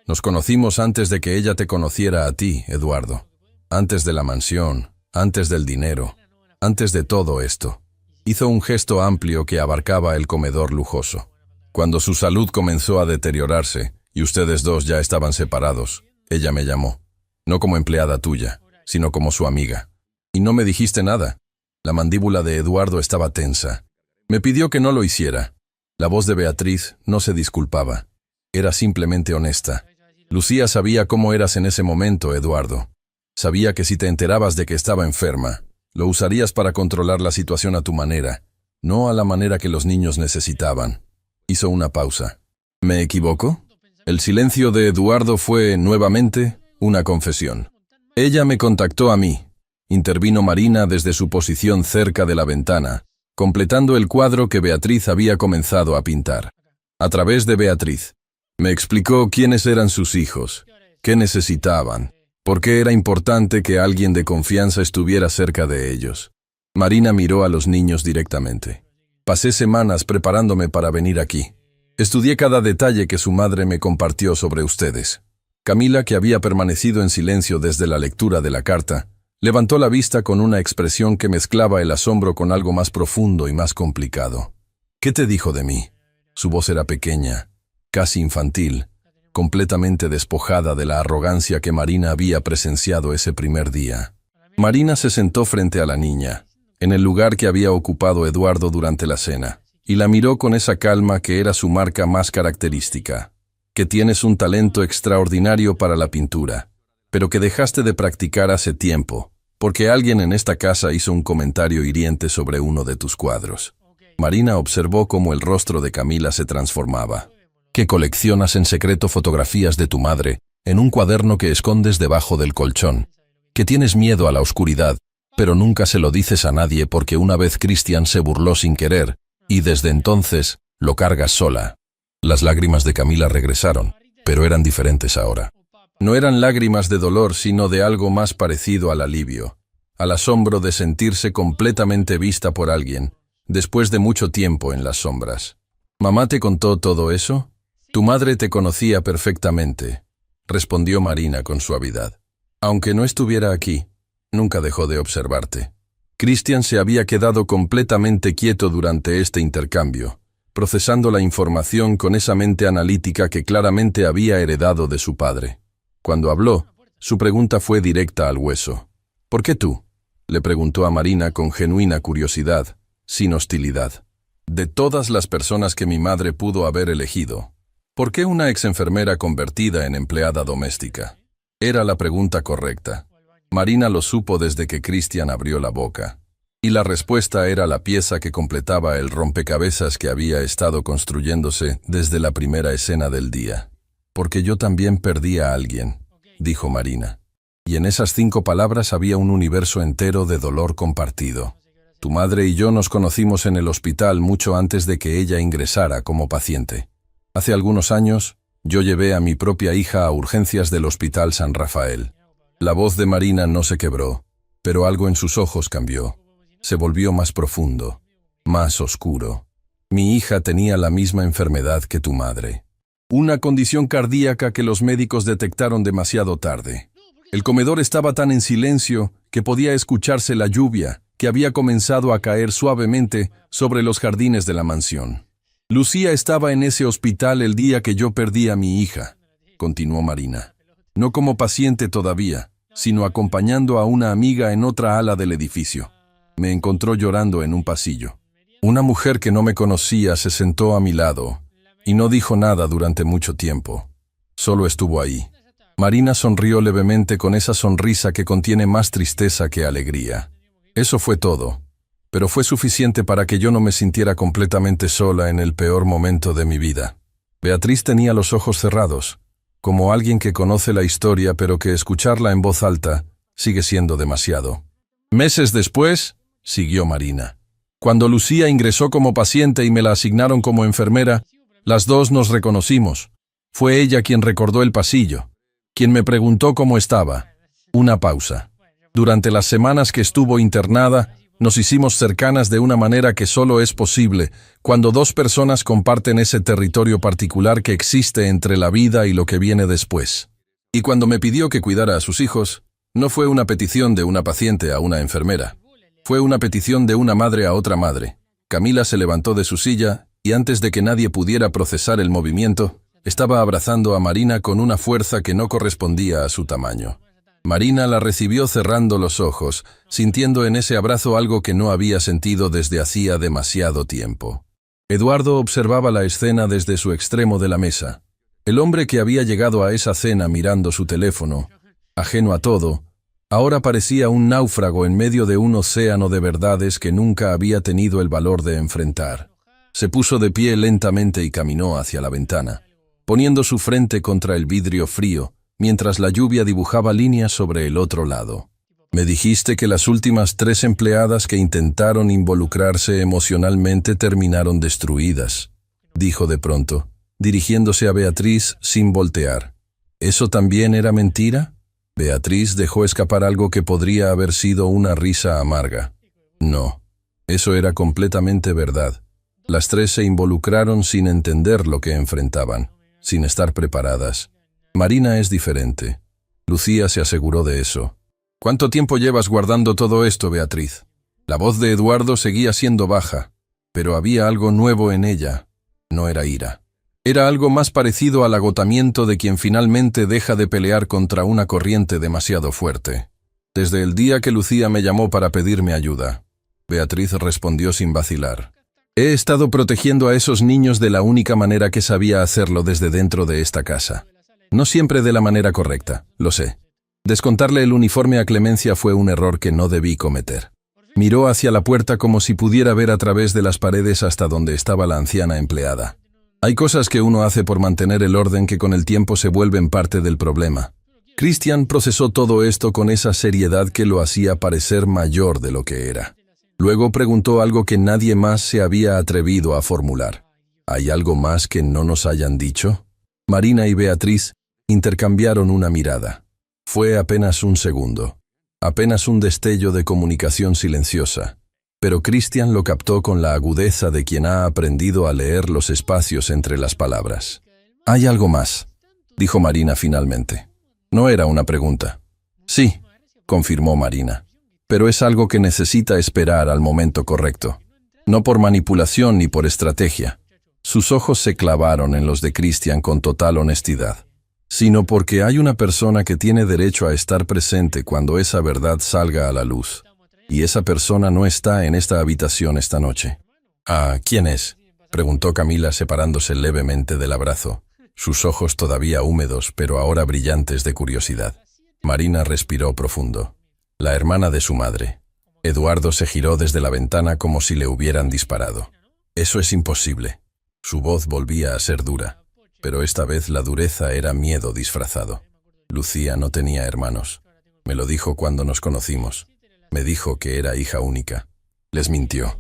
Nos conocimos antes de que ella te conociera a ti, Eduardo. Antes de la mansión, antes del dinero, antes de todo esto. Hizo un gesto amplio que abarcaba el comedor lujoso. Cuando su salud comenzó a deteriorarse y ustedes dos ya estaban separados, ella me llamó. No como empleada tuya, sino como su amiga. Y no me dijiste nada. La mandíbula de Eduardo estaba tensa. Me pidió que no lo hiciera. La voz de Beatriz no se disculpaba. Era simplemente honesta. Lucía sabía cómo eras en ese momento, Eduardo. Sabía que si te enterabas de que estaba enferma, lo usarías para controlar la situación a tu manera, no a la manera que los niños necesitaban. Hizo una pausa. ¿Me equivoco? El silencio de Eduardo fue, nuevamente, una confesión. Ella me contactó a mí. Intervino Marina desde su posición cerca de la ventana, completando el cuadro que Beatriz había comenzado a pintar. A través de Beatriz. Me explicó quiénes eran sus hijos, qué necesitaban, por qué era importante que alguien de confianza estuviera cerca de ellos. Marina miró a los niños directamente. Pasé semanas preparándome para venir aquí. Estudié cada detalle que su madre me compartió sobre ustedes. Camila, que había permanecido en silencio desde la lectura de la carta, levantó la vista con una expresión que mezclaba el asombro con algo más profundo y más complicado. ¿Qué te dijo de mí? Su voz era pequeña, casi infantil, completamente despojada de la arrogancia que Marina había presenciado ese primer día. Marina se sentó frente a la niña, en el lugar que había ocupado Eduardo durante la cena, y la miró con esa calma que era su marca más característica. Que tienes un talento extraordinario para la pintura, pero que dejaste de practicar hace tiempo, porque alguien en esta casa hizo un comentario hiriente sobre uno de tus cuadros. Marina observó cómo el rostro de Camila se transformaba. Que coleccionas en secreto fotografías de tu madre en un cuaderno que escondes debajo del colchón. Que tienes miedo a la oscuridad, pero nunca se lo dices a nadie porque una vez Christian se burló sin querer, y desde entonces lo cargas sola. Las lágrimas de Camila regresaron, pero eran diferentes ahora. No eran lágrimas de dolor, sino de algo más parecido al alivio, al asombro de sentirse completamente vista por alguien, después de mucho tiempo en las sombras. ¿Mamá te contó todo eso? Tu madre te conocía perfectamente, respondió Marina con suavidad. Aunque no estuviera aquí, nunca dejó de observarte. Christian se había quedado completamente quieto durante este intercambio, procesando la información con esa mente analítica que claramente había heredado de su padre. Cuando habló, Su pregunta fue directa al hueso. ¿Por qué tú?, le preguntó a Marina con genuina curiosidad, sin hostilidad. De todas las personas que mi madre pudo haber elegido, ¿por qué una exenfermera convertida en empleada doméstica? Era la pregunta correcta. Marina lo supo desde que Christian abrió la boca. Y la respuesta era la pieza que completaba el rompecabezas que había estado construyéndose desde la primera escena del día. Porque yo también perdí a alguien, dijo Marina. Y en esas 5 palabras había un universo entero de dolor compartido. Tu madre y yo nos conocimos en el hospital mucho antes de que ella ingresara como paciente. Hace algunos años, yo llevé a mi propia hija a urgencias del Hospital San Rafael. La voz de Marina no se quebró, pero algo en sus ojos cambió. Se volvió más profundo, más oscuro. Mi hija tenía la misma enfermedad que tu madre. Una condición cardíaca que los médicos detectaron demasiado tarde. El comedor estaba tan en silencio que podía escucharse la lluvia que había comenzado a caer suavemente sobre los jardines de la mansión. Lucía estaba en ese hospital el día que yo perdí a mi hija, continuó Marina. No como paciente todavía, sino acompañando a una amiga en otra ala del edificio. Me encontró llorando en un pasillo. Una mujer que no me conocía se sentó a mi lado y no dijo nada durante mucho tiempo. Solo estuvo ahí. Marina sonrió levemente con esa sonrisa que contiene más tristeza que alegría. Eso fue todo, pero fue suficiente para que yo no me sintiera completamente sola en el peor momento de mi vida. Beatriz tenía los ojos cerrados, como alguien que conoce la historia pero que escucharla en voz alta sigue siendo demasiado. Meses después, siguió Marina, cuando Lucía ingresó como paciente y me la asignaron como enfermera, las dos nos reconocimos. Fue ella quien recordó el pasillo, quien me preguntó cómo estaba. Una pausa. Durante las semanas que estuvo internada, nos hicimos cercanas de una manera que solo es posible cuando 2 personas comparten ese territorio particular que existe entre la vida y lo que viene después. Y cuando me pidió que cuidara a sus hijos, no fue una petición de una paciente a una enfermera. Fue una petición de una madre a otra madre. Camila se levantó de su silla y antes de que nadie pudiera procesar el movimiento, estaba abrazando a Marina con una fuerza que no correspondía a su tamaño. Marina la recibió cerrando los ojos, sintiendo en ese abrazo algo que no había sentido desde hacía demasiado tiempo. Eduardo observaba la escena desde su extremo de la mesa. El hombre que había llegado a esa cena mirando su teléfono, ajeno a todo, ahora parecía un náufrago en medio de un océano de verdades que nunca había tenido el valor de enfrentar. Se puso de pie lentamente y caminó hacia la ventana, poniendo su frente contra el vidrio frío, mientras la lluvia dibujaba líneas sobre el otro lado. Me dijiste que las últimas 3 empleadas que intentaron involucrarse emocionalmente terminaron destruidas, dijo de pronto, dirigiéndose a Beatriz sin voltear. ¿Eso también era mentira? Beatriz dejó escapar algo que podría haber sido una risa amarga. No, eso era completamente verdad. Las 3 se involucraron sin entender lo que enfrentaban, sin estar preparadas. Marina es diferente. Lucía se aseguró de eso. ¿Cuánto tiempo llevas guardando todo esto, Beatriz? La voz de Eduardo seguía siendo baja, pero había algo nuevo en ella. No era ira. Era algo más parecido al agotamiento de quien finalmente deja de pelear contra una corriente demasiado fuerte. Desde el día que Lucía me llamó para pedirme ayuda, Beatriz respondió sin vacilar. He estado protegiendo a esos niños de la única manera que sabía hacerlo desde dentro de esta casa. No siempre de la manera correcta, lo sé. Descontarle el uniforme a Clemencia fue un error que no debí cometer. Miró hacia la puerta como si pudiera ver a través de las paredes hasta donde estaba la anciana empleada. Hay cosas que uno hace por mantener el orden que con el tiempo se vuelven parte del problema. Christian procesó todo esto con esa seriedad que lo hacía parecer mayor de lo que era. Luego preguntó algo que nadie más se había atrevido a formular. ¿Hay algo más que no nos hayan dicho? Marina y Beatriz intercambiaron una mirada. Fue apenas un segundo, apenas un destello de comunicación silenciosa, pero Christian lo captó con la agudeza de quien ha aprendido a leer los espacios entre las palabras. «Hay algo más», dijo Marina finalmente. No era una pregunta. «Sí», confirmó Marina, «pero es algo que necesita esperar al momento correcto. No por manipulación ni por estrategia». Sus ojos se clavaron en los de Christian con total honestidad. sino porque hay una persona que tiene derecho a estar presente cuando esa verdad salga a la luz. Y esa persona no está en esta habitación esta noche. «Ah, ¿quién es?», preguntó Camila separándose levemente del abrazo, sus ojos todavía húmedos pero ahora brillantes de curiosidad. Marina respiró profundo. La hermana de su madre. Eduardo se giró desde la ventana como si le hubieran disparado. «Eso es imposible». Su voz volvía a ser dura, pero esta vez la dureza era miedo disfrazado. «Lucía no tenía hermanos. Me lo dijo cuando nos conocimos. Me dijo que era hija única. Les mintió».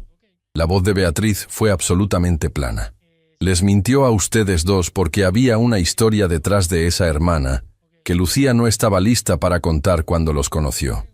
La voz de Beatriz fue absolutamente plana. «Les mintió a ustedes dos porque había una historia detrás de esa hermana que Lucía no estaba lista para contar cuando los conoció.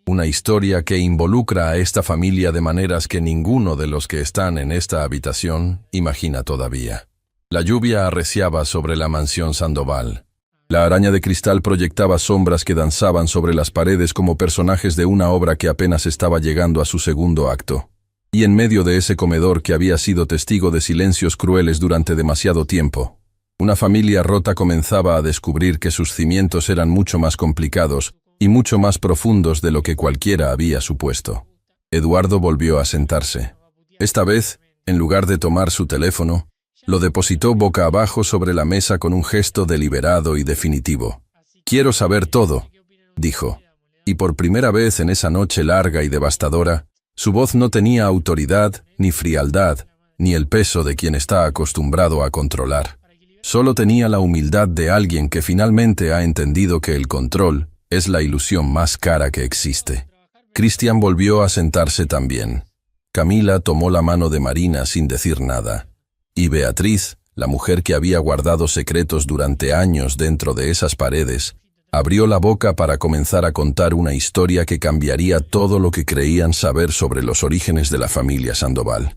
Una historia que involucra a esta familia de maneras que ninguno de los que están en esta habitación imagina todavía». La lluvia arreciaba sobre la mansión Sandoval. La araña de cristal proyectaba sombras que danzaban sobre las paredes como personajes de una obra que apenas estaba llegando a su segundo acto. Y en medio de ese comedor que había sido testigo de silencios crueles durante demasiado tiempo, una familia rota comenzaba a descubrir que sus cimientos eran mucho más complicados y mucho más profundos de lo que cualquiera había supuesto. Eduardo volvió a sentarse. Esta vez, en lugar de tomar su teléfono, lo depositó boca abajo sobre la mesa con un gesto deliberado y definitivo. «Quiero saber todo», dijo. Y por primera vez en esa noche larga y devastadora, su voz no tenía autoridad, ni frialdad, ni el peso de quien está acostumbrado a controlar. Solo tenía la humildad de alguien que finalmente ha entendido que el control es la ilusión más cara que existe. Cristian volvió a sentarse también. Camila tomó la mano de Marina sin decir nada. Y Beatriz, la mujer que había guardado secretos durante años dentro de esas paredes, abrió la boca para comenzar a contar una historia que cambiaría todo lo que creían saber sobre los orígenes de la familia Sandoval.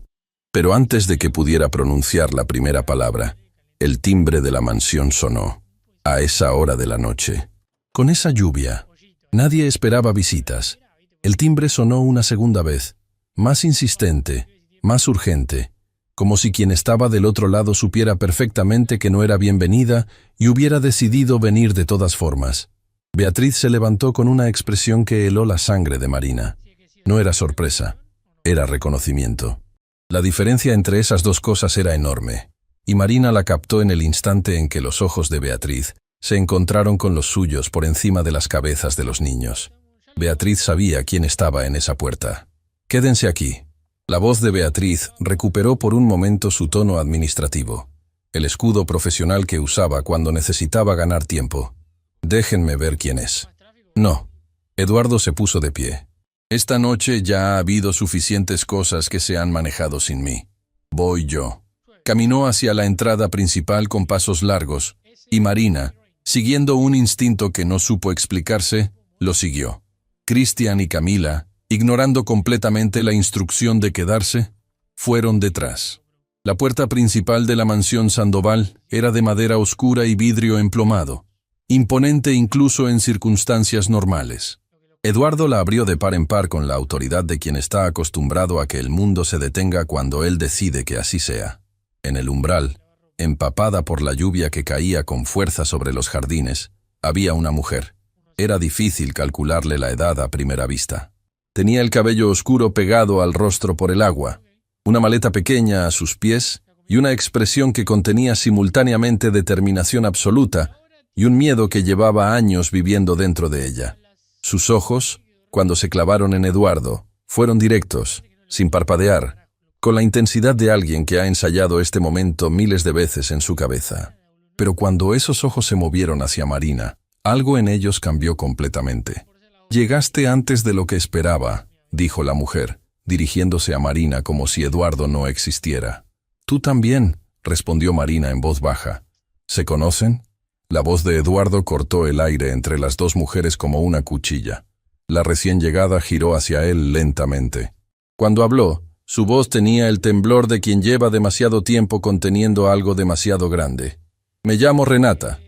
Pero antes de que pudiera pronunciar la primera palabra, el timbre de la mansión sonó, a esa hora de la noche. Con esa lluvia, nadie esperaba visitas. El timbre sonó una segunda vez, más insistente, más urgente, como si quien estaba del otro lado supiera perfectamente que no era bienvenida y hubiera decidido venir de todas formas. Beatriz se levantó con una expresión que heló la sangre de Marina. No era sorpresa, era reconocimiento. La diferencia entre esas dos cosas era enorme, y Marina la captó en el instante en que los ojos de Beatriz se encontraron con los suyos por encima de las cabezas de los niños. Beatriz sabía quién estaba en esa puerta. «Quédense aquí». La voz de Beatriz recuperó por un momento su tono administrativo, el escudo profesional que usaba cuando necesitaba ganar tiempo. «Déjenme ver quién es». «No». Eduardo se puso de pie. «Esta noche ya ha habido suficientes cosas que se han manejado sin mí. Voy yo». Caminó hacia la entrada principal con pasos largos, y Marina, siguiendo un instinto que no supo explicarse, lo siguió. Cristian y Camila, ignorando completamente la instrucción de quedarse, fueron detrás. La puerta principal de la mansión Sandoval era de madera oscura y vidrio emplomado, imponente incluso en circunstancias normales. Eduardo la abrió de par en par con la autoridad de quien está acostumbrado a que el mundo se detenga cuando él decide que así sea. En el umbral, empapada por la lluvia que caía con fuerza sobre los jardines, había una mujer. Era difícil calcularle la edad a primera vista. Tenía el cabello oscuro pegado al rostro por el agua, una maleta pequeña a sus pies y una expresión que contenía simultáneamente determinación absoluta y un miedo que llevaba años viviendo dentro de ella. Sus ojos, cuando se clavaron en Eduardo, fueron directos, sin parpadear, con la intensidad de alguien que ha ensayado este momento miles de veces en su cabeza. Pero cuando esos ojos se movieron hacia Marina, algo en ellos cambió completamente. «Llegaste antes de lo que esperaba», dijo la mujer, dirigiéndose a Marina como si Eduardo no existiera. «Tú también», respondió Marina en voz baja. «¿Se conocen?» La voz de Eduardo cortó el aire entre las dos mujeres como una cuchilla. La recién llegada giró hacia él lentamente. Cuando habló, su voz tenía el temblor de quien lleva demasiado tiempo conteniendo algo demasiado grande. «Me llamo Renata».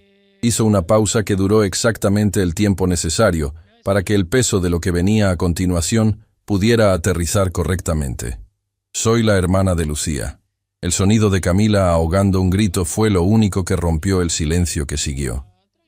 Hizo una pausa que duró exactamente el tiempo necesario para que el peso de lo que venía a continuación pudiera aterrizar correctamente. «Soy la hermana de Lucía». El sonido de Camila ahogando un grito fue lo único que rompió el silencio que siguió.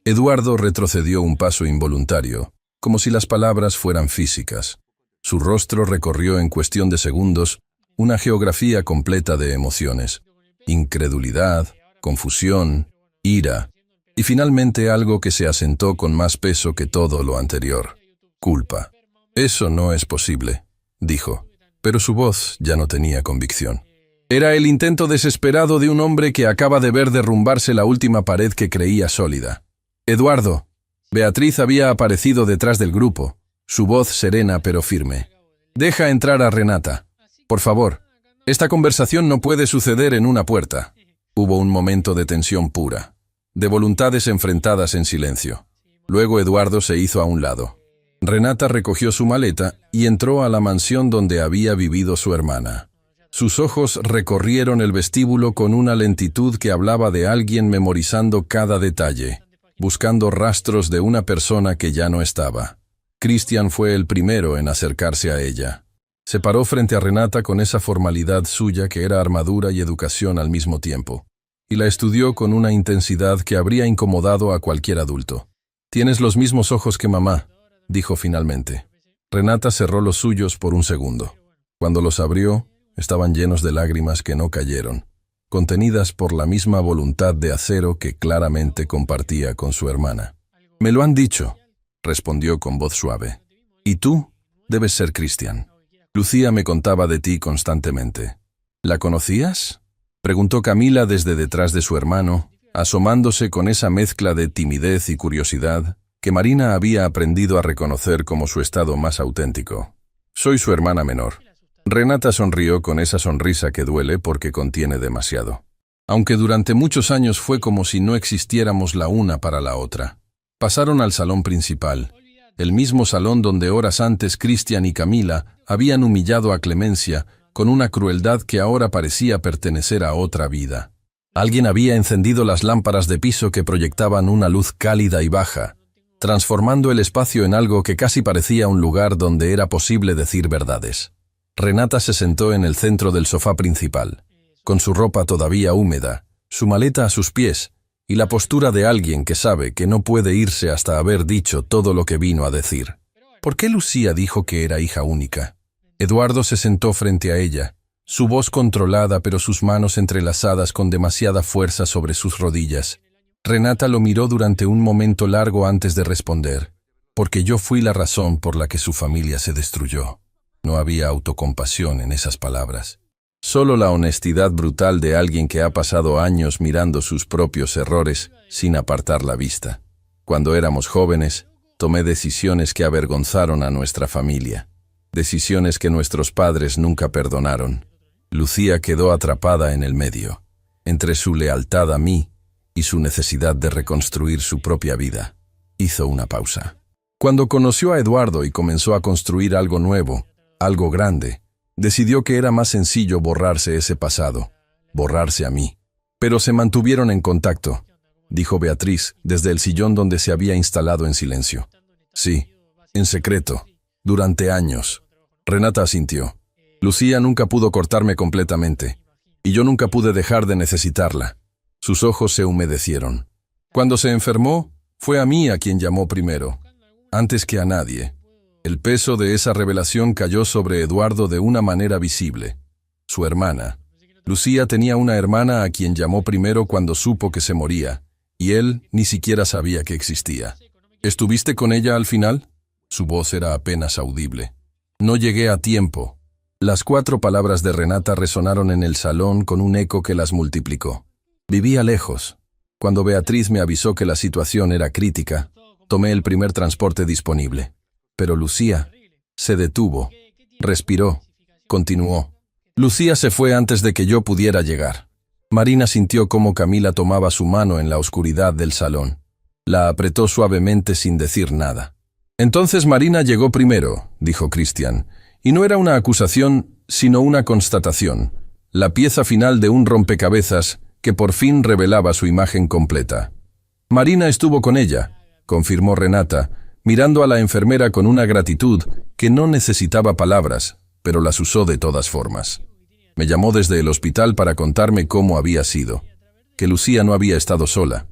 Eduardo retrocedió un paso involuntario, como si las palabras fueran físicas. Su rostro recorrió en cuestión de segundos una geografía completa de emociones: incredulidad, confusión, ira, y finalmente algo que se asentó con más peso que todo lo anterior: culpa. «Eso no es posible», dijo, pero su voz ya no tenía convicción. Era el intento desesperado de un hombre que acaba de ver derrumbarse la última pared que creía sólida. «Eduardo». Beatriz había aparecido detrás del grupo, su voz serena pero firme. «Deja entrar a Renata. Por favor. Esta conversación no puede suceder en una puerta». Hubo un momento de tensión pura, de voluntades enfrentadas en silencio. Luego Eduardo se hizo a un lado. Renata recogió su maleta y entró a la mansión donde había vivido su hermana. Sus ojos recorrieron el vestíbulo con una lentitud que hablaba de alguien memorizando cada detalle, buscando rastros de una persona que ya no estaba. Cristian fue el primero en acercarse a ella. Se paró frente a Renata con esa formalidad suya que era armadura y educación al mismo tiempo, y la estudió con una intensidad que habría incomodado a cualquier adulto. «Tienes los mismos ojos que mamá», dijo finalmente. Renata cerró los suyos por un segundo. Cuando los abrió, estaban llenos de lágrimas que no cayeron, contenidas por la misma voluntad de acero que claramente compartía con su hermana. «Me lo han dicho», respondió con voz suave. «Y tú debes ser Cristian. Lucía me contaba de ti constantemente». «¿La conocías?», preguntó Camila desde detrás de su hermano, asomándose con esa mezcla de timidez y curiosidad que Marina había aprendido a reconocer como su estado más auténtico. «Soy su hermana menor». Renata sonrió con esa sonrisa que duele porque contiene demasiado. Aunque durante muchos años fue como si no existiéramos la una para la otra. Pasaron al salón principal, el mismo salón donde horas antes Cristian y Camila habían humillado a Clemencia con una crueldad que ahora parecía pertenecer a otra vida. Alguien había encendido las lámparas de piso que proyectaban una luz cálida y baja, transformando el espacio en algo que casi parecía un lugar donde era posible decir verdades. Renata se sentó en el centro del sofá principal, con su ropa todavía húmeda, su maleta a sus pies y la postura de alguien que sabe que no puede irse hasta haber dicho todo lo que vino a decir. ¿Por qué Lucía dijo que era hija única? Eduardo se sentó frente a ella, su voz controlada pero sus manos entrelazadas con demasiada fuerza sobre sus rodillas. Renata lo miró durante un momento largo antes de responder. «Porque yo fui la razón por la que su familia se destruyó». No había autocompasión en esas palabras. Solo la honestidad brutal de alguien que ha pasado años mirando sus propios errores sin apartar la vista. Cuando éramos jóvenes, tomé decisiones que avergonzaron a nuestra familia. Decisiones que nuestros padres nunca perdonaron. Lucía quedó atrapada en el medio, entre su lealtad a mí y su necesidad de reconstruir su propia vida. Hizo una pausa. Cuando conoció a Eduardo y comenzó a construir algo nuevo, algo grande, decidió que era más sencillo borrarse ese pasado, borrarse a mí. «Pero se mantuvieron en contacto», dijo Beatriz desde el sillón donde se había instalado en silencio. «Sí, en secreto, durante años». Renata asintió. «Lucía nunca pudo cortarme completamente, y yo nunca pude dejar de necesitarla». Sus ojos se humedecieron. «Cuando se enfermó, fue a mí a quien llamó primero, antes que a nadie». El peso de esa revelación cayó sobre Eduardo de una manera visible. Su hermana. Lucía tenía una hermana a quien llamó primero cuando supo que se moría, y él ni siquiera sabía que existía. «¿Estuviste con ella al final?». Su voz era apenas audible. «No llegué a tiempo». Las 4 palabras de Renata resonaron en el salón con un eco que las multiplicó. «Vivía lejos. Cuando Beatriz me avisó que la situación era crítica, tomé el primer transporte disponible. Pero Lucía se detuvo, respiró, continuó. Lucía se fue antes de que yo pudiera llegar». Marina sintió cómo Camila tomaba su mano en la oscuridad del salón. La apretó suavemente sin decir nada. «Entonces Marina llegó primero», dijo Cristian, y no era una acusación, sino una constatación, la pieza final de un rompecabezas que por fin revelaba su imagen completa. «Marina estuvo con ella», confirmó Renata, mirando a la enfermera con una gratitud que no necesitaba palabras, pero las usó de todas formas. «Me llamó desde el hospital para contarme cómo había sido, que Lucía no había estado sola.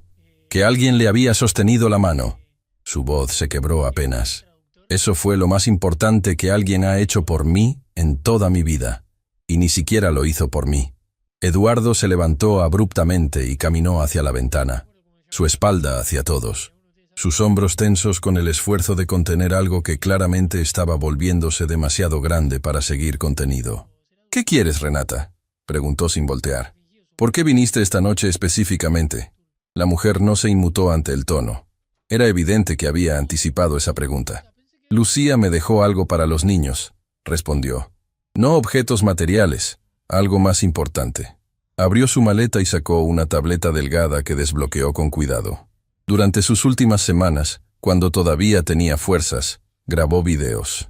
que alguien le había sostenido la mano. Su voz se quebró apenas. Eso fue lo más importante que alguien ha hecho por mí en toda mi vida, y ni siquiera lo hizo por mí. Eduardo se levantó abruptamente y caminó hacia la ventana, su espalda hacia todos, sus hombros tensos con el esfuerzo de contener algo que claramente estaba volviéndose demasiado grande para seguir contenido. «¿Qué quieres, Renata?», preguntó sin voltear. «¿Por qué viniste esta noche específicamente?». La mujer no se inmutó ante el tono. Era evidente que había anticipado esa pregunta. «Lucía me dejó algo para los niños», respondió. «No objetos materiales, algo más importante». Abrió su maleta y sacó una tableta delgada que desbloqueó con cuidado. Durante sus últimas semanas, cuando todavía tenía fuerzas, grabó videos.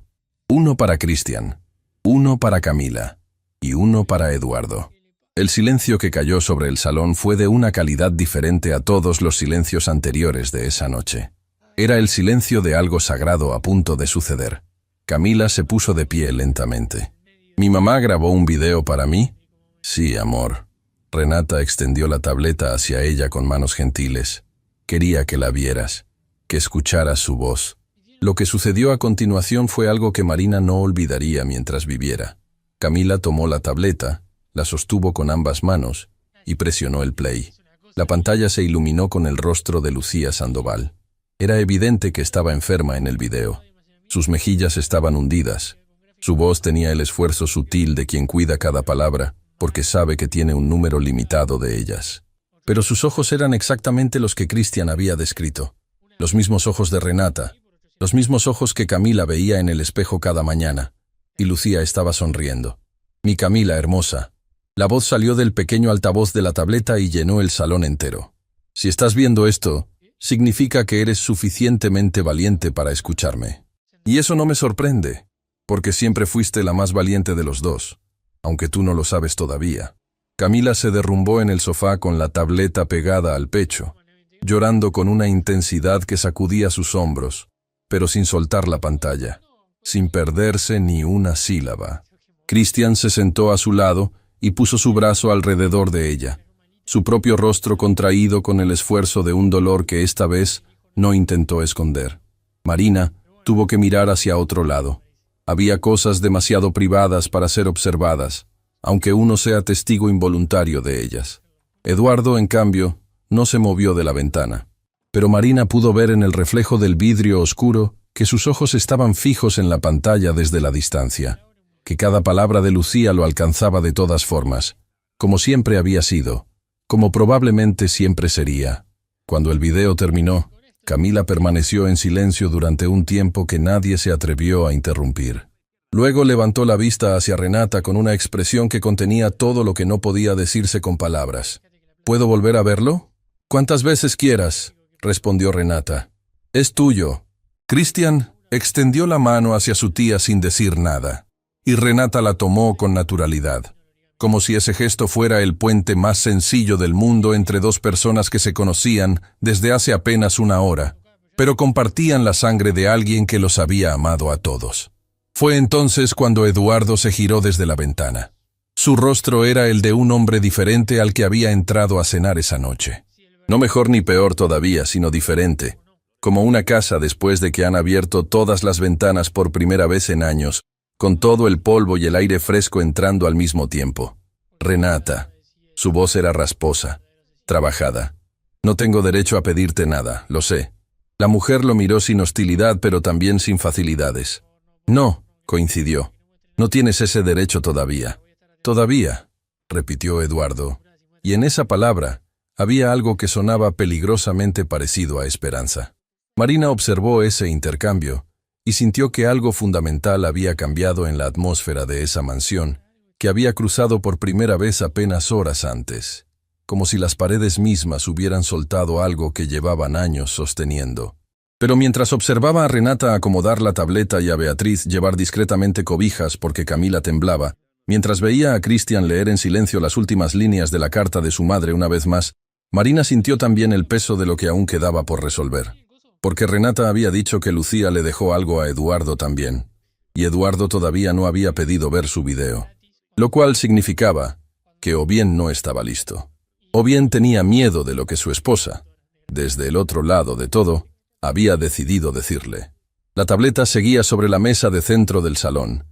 Uno para Cristian, uno para Camila y uno para Eduardo. El silencio que cayó sobre el salón fue de una calidad diferente a todos los silencios anteriores de esa noche. Era el silencio de algo sagrado a punto de suceder. Camila se puso de pie lentamente. «¿Mi mamá grabó un video para mí?». «Sí, amor». Renata extendió la tableta hacia ella con manos gentiles. «Quería que la vieras, que escucharas su voz». Lo que sucedió a continuación fue algo que Marina no olvidaría mientras viviera. Camila tomó la tableta, la sostuvo con ambas manos y presionó el play. La pantalla se iluminó con el rostro de Lucía Sandoval. Era evidente que estaba enferma en el video. Sus mejillas estaban hundidas. Su voz tenía el esfuerzo sutil de quien cuida cada palabra, porque sabe que tiene un número limitado de ellas. Pero sus ojos eran exactamente los que Cristian había descrito. Los mismos ojos de Renata, los mismos ojos que Camila veía en el espejo cada mañana. Y Lucía estaba sonriendo. «Mi Camila hermosa». La voz salió del pequeño altavoz de la tableta y llenó el salón entero. «Si estás viendo esto, significa que eres suficientemente valiente para escucharme. Y eso no me sorprende, porque siempre fuiste la más valiente de los dos, aunque tú no lo sabes todavía». Camila se derrumbó en el sofá con la tableta pegada al pecho, llorando con una intensidad que sacudía sus hombros, pero sin soltar la pantalla, sin perderse ni una sílaba. Cristian se sentó a su lado y puso su brazo alrededor de ella, su propio rostro contraído con el esfuerzo de un dolor que esta vez no intentó esconder. Marina tuvo que mirar hacia otro lado. Había cosas demasiado privadas para ser observadas, aunque uno sea testigo involuntario de ellas. Eduardo, en cambio, no se movió de la ventana. Pero Marina pudo ver en el reflejo del vidrio oscuro que sus ojos estaban fijos en la pantalla desde la distancia, que cada palabra de Lucía lo alcanzaba de todas formas, como siempre había sido, como probablemente siempre sería. Cuando el video terminó, Camila permaneció en silencio durante un tiempo que nadie se atrevió a interrumpir. Luego levantó la vista hacia Renata con una expresión que contenía todo lo que no podía decirse con palabras. «¿Puedo volver a verlo?». «Cuantas veces quieras», respondió Renata. «Es tuyo». Cristian extendió la mano hacia su tía sin decir nada, y Renata la tomó con naturalidad, como si ese gesto fuera el puente más sencillo del mundo entre dos personas que se conocían desde hace apenas una hora, pero compartían la sangre de alguien que los había amado a todos. Fue entonces cuando Eduardo se giró desde la ventana. Su rostro era el de un hombre diferente al que había entrado a cenar esa noche. No mejor ni peor todavía, sino diferente, como una casa después de que han abierto todas las ventanas por primera vez en años, con todo el polvo y el aire fresco entrando al mismo tiempo. «Renata». Su voz era rasposa, trabajada. «No tengo derecho a pedirte nada, lo sé». La mujer lo miró sin hostilidad, pero también sin facilidades. «No», coincidió. «No tienes ese derecho todavía». «Todavía», repitió Eduardo, y en esa palabra había algo que sonaba peligrosamente parecido a esperanza. Marina observó ese intercambio y sintió que algo fundamental había cambiado en la atmósfera de esa mansión, que había cruzado por primera vez apenas horas antes, como si las paredes mismas hubieran soltado algo que llevaban años sosteniendo. Pero mientras observaba a Renata acomodar la tableta y a Beatriz llevar discretamente cobijas porque Camila temblaba, mientras veía a Cristian leer en silencio las últimas líneas de la carta de su madre una vez más, Marina sintió también el peso de lo que aún quedaba por resolver. Porque Renata había dicho que Lucía le dejó algo a Eduardo también, y Eduardo todavía no había pedido ver su video. Lo cual significaba que o bien no estaba listo, o bien tenía miedo de lo que su esposa, desde el otro lado de todo, había decidido decirle. La tableta seguía sobre la mesa de centro del salón,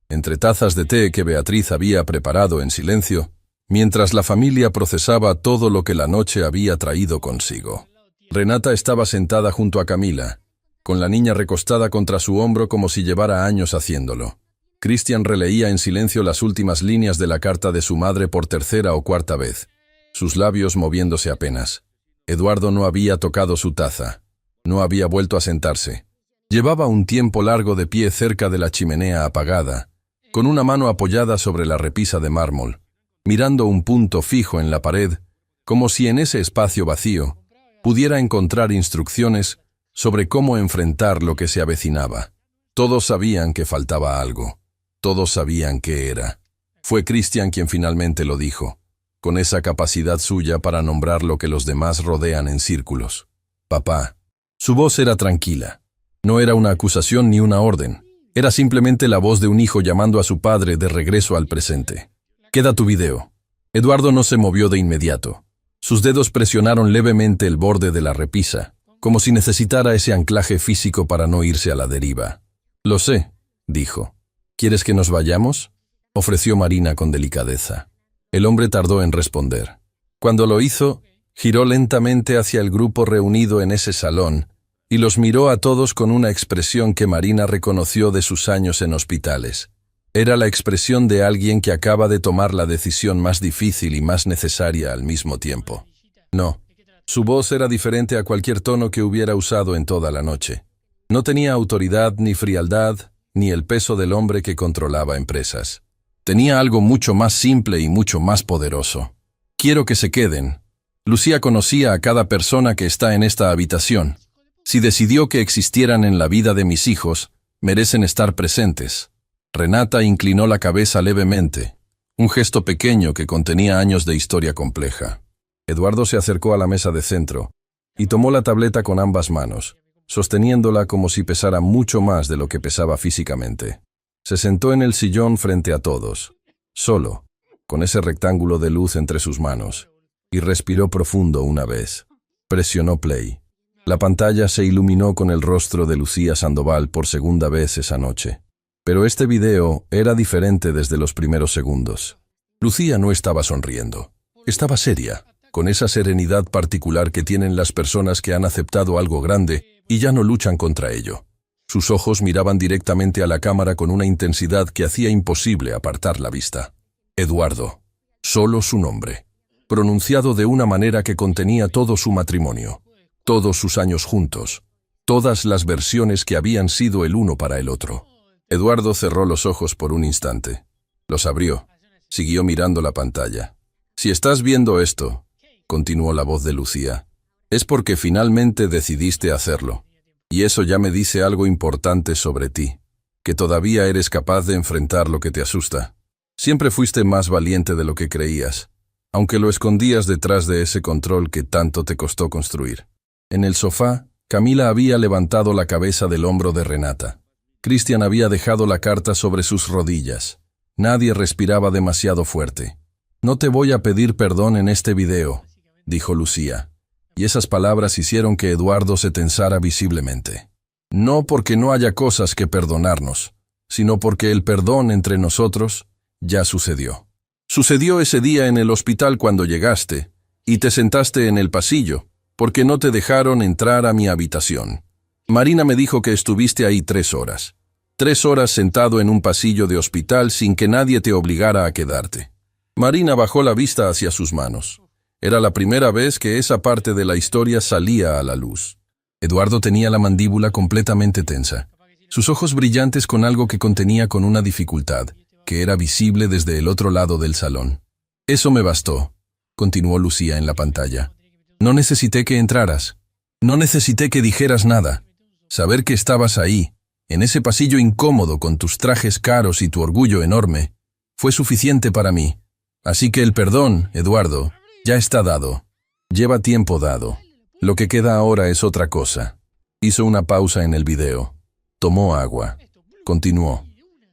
entre tazas de té que Beatriz había preparado en silencio, mientras la familia procesaba todo lo que la noche había traído consigo. Renata estaba sentada junto a Camila, con la niña recostada contra su hombro como si llevara años haciéndolo. Christian releía en silencio las últimas líneas de la carta de su madre por tercera o cuarta vez, sus labios moviéndose apenas. Eduardo no había tocado su taza, no había vuelto a sentarse. Llevaba un tiempo largo de pie cerca de la chimenea apagada, con una mano apoyada sobre la repisa de mármol, mirando un punto fijo en la pared, como si en ese espacio vacío pudiera encontrar instrucciones sobre cómo enfrentar lo que se avecinaba. Todos sabían que faltaba algo. Todos sabían qué era. Fue Christian quien finalmente lo dijo, con esa capacidad suya para nombrar lo que los demás rodean en círculos. Papá. Su voz era tranquila. No era una acusación ni una orden. Era simplemente la voz de un hijo llamando a su padre de regreso al presente. «Queda tu video». Eduardo no se movió de inmediato. Sus dedos presionaron levemente el borde de la repisa, como si necesitara ese anclaje físico para no irse a la deriva. «Lo sé», dijo. «¿Quieres que nos vayamos?», ofreció Marina con delicadeza. El hombre tardó en responder. Cuando lo hizo, giró lentamente hacia el grupo reunido en ese salón y los miró a todos con una expresión que Marina reconoció de sus años en hospitales. Era la expresión de alguien que acaba de tomar la decisión más difícil y más necesaria al mismo tiempo. No, su voz era diferente a cualquier tono que hubiera usado en toda la noche. No tenía autoridad ni frialdad, ni el peso del hombre que controlaba empresas. Tenía algo mucho más simple y mucho más poderoso. «Quiero que se queden. Lucía conocía a cada persona que está en esta habitación. Si decidió que existieran en la vida de mis hijos, merecen estar presentes». Renata inclinó la cabeza levemente, un gesto pequeño que contenía años de historia compleja. Eduardo se acercó a la mesa de centro y tomó la tableta con ambas manos, sosteniéndola como si pesara mucho más de lo que pesaba físicamente. Se sentó en el sillón frente a todos, solo, con ese rectángulo de luz entre sus manos, y respiró profundo una vez. Presionó play. La pantalla se iluminó con el rostro de Lucía Sandoval por segunda vez esa noche. Pero este video era diferente desde los primeros segundos. Lucía no estaba sonriendo. Estaba seria, con esa serenidad particular que tienen las personas que han aceptado algo grande y ya no luchan contra ello. Sus ojos miraban directamente a la cámara con una intensidad que hacía imposible apartar la vista. Eduardo. Solo su nombre. Pronunciado de una manera que contenía todo su matrimonio, todos sus años juntos, todas las versiones que habían sido el uno para el otro. Eduardo cerró los ojos por un instante. Los abrió. Siguió mirando la pantalla. «Si estás viendo esto», continuó la voz de Lucía, «es porque finalmente decidiste hacerlo. Y eso ya me dice algo importante sobre ti, que todavía eres capaz de enfrentar lo que te asusta. Siempre fuiste más valiente de lo que creías, aunque lo escondías detrás de ese control que tanto te costó construir». En el sofá, Camila había levantado la cabeza del hombro de Renata. Christian había dejado la carta sobre sus rodillas. Nadie respiraba demasiado fuerte. «No te voy a pedir perdón en este video», dijo Lucía, y esas palabras hicieron que Eduardo se tensara visiblemente. «No porque no haya cosas que perdonarnos, sino porque el perdón entre nosotros ya sucedió. Sucedió ese día en el hospital cuando llegaste, y te sentaste en el pasillo, porque no te dejaron entrar a mi habitación. Marina me dijo que estuviste ahí 3 horas. 3 horas sentado en un pasillo de hospital sin que nadie te obligara a quedarte». Marina bajó la vista hacia sus manos. Era la primera vez que esa parte de la historia salía a la luz. Eduardo tenía la mandíbula completamente tensa, sus ojos brillantes con algo que contenía con una dificultad, que era visible desde el otro lado del salón. «Eso me bastó», continuó Lucía en la pantalla. «No necesité que entraras. No necesité que dijeras nada. Saber que estabas ahí, en ese pasillo incómodo con tus trajes caros y tu orgullo enorme, fue suficiente para mí. Así que el perdón, Eduardo, ya está dado. Lleva tiempo dado. Lo que queda ahora es otra cosa». Hizo una pausa en el video. Tomó agua. Continuó.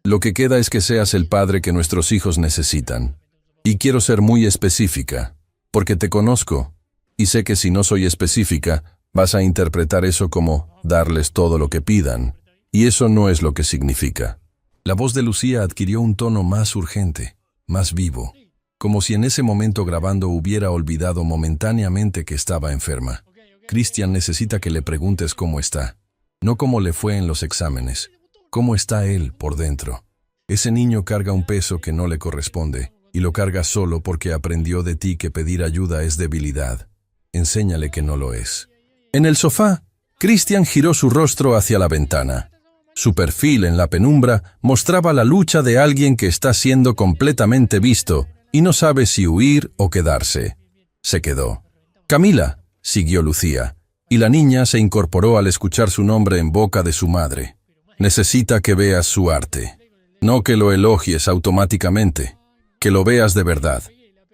«Lo que queda es que seas el padre que nuestros hijos necesitan. Y quiero ser muy específica, porque te conozco, Y sé que si no soy específica, vas a interpretar eso como darles todo lo que pidan. Y eso no es lo que significa. La voz de Lucía adquirió un tono más urgente, más vivo, como si en ese momento grabando hubiera olvidado momentáneamente que estaba enferma. Christian necesita que le preguntes cómo está, no cómo le fue en los exámenes, cómo está él por dentro. Ese niño carga un peso que no le corresponde, y lo carga solo porque aprendió de ti que pedir ayuda es debilidad. Enséñale que no lo es. En el sofá, Christian giró su rostro hacia la ventana. Su perfil en la penumbra mostraba la lucha de alguien que está siendo completamente visto y no sabe si huir o quedarse. Se quedó. Camila, siguió Lucía, y la niña se incorporó al escuchar su nombre en boca de su madre. Necesita que veas su arte. No que lo elogies automáticamente, que lo veas de verdad,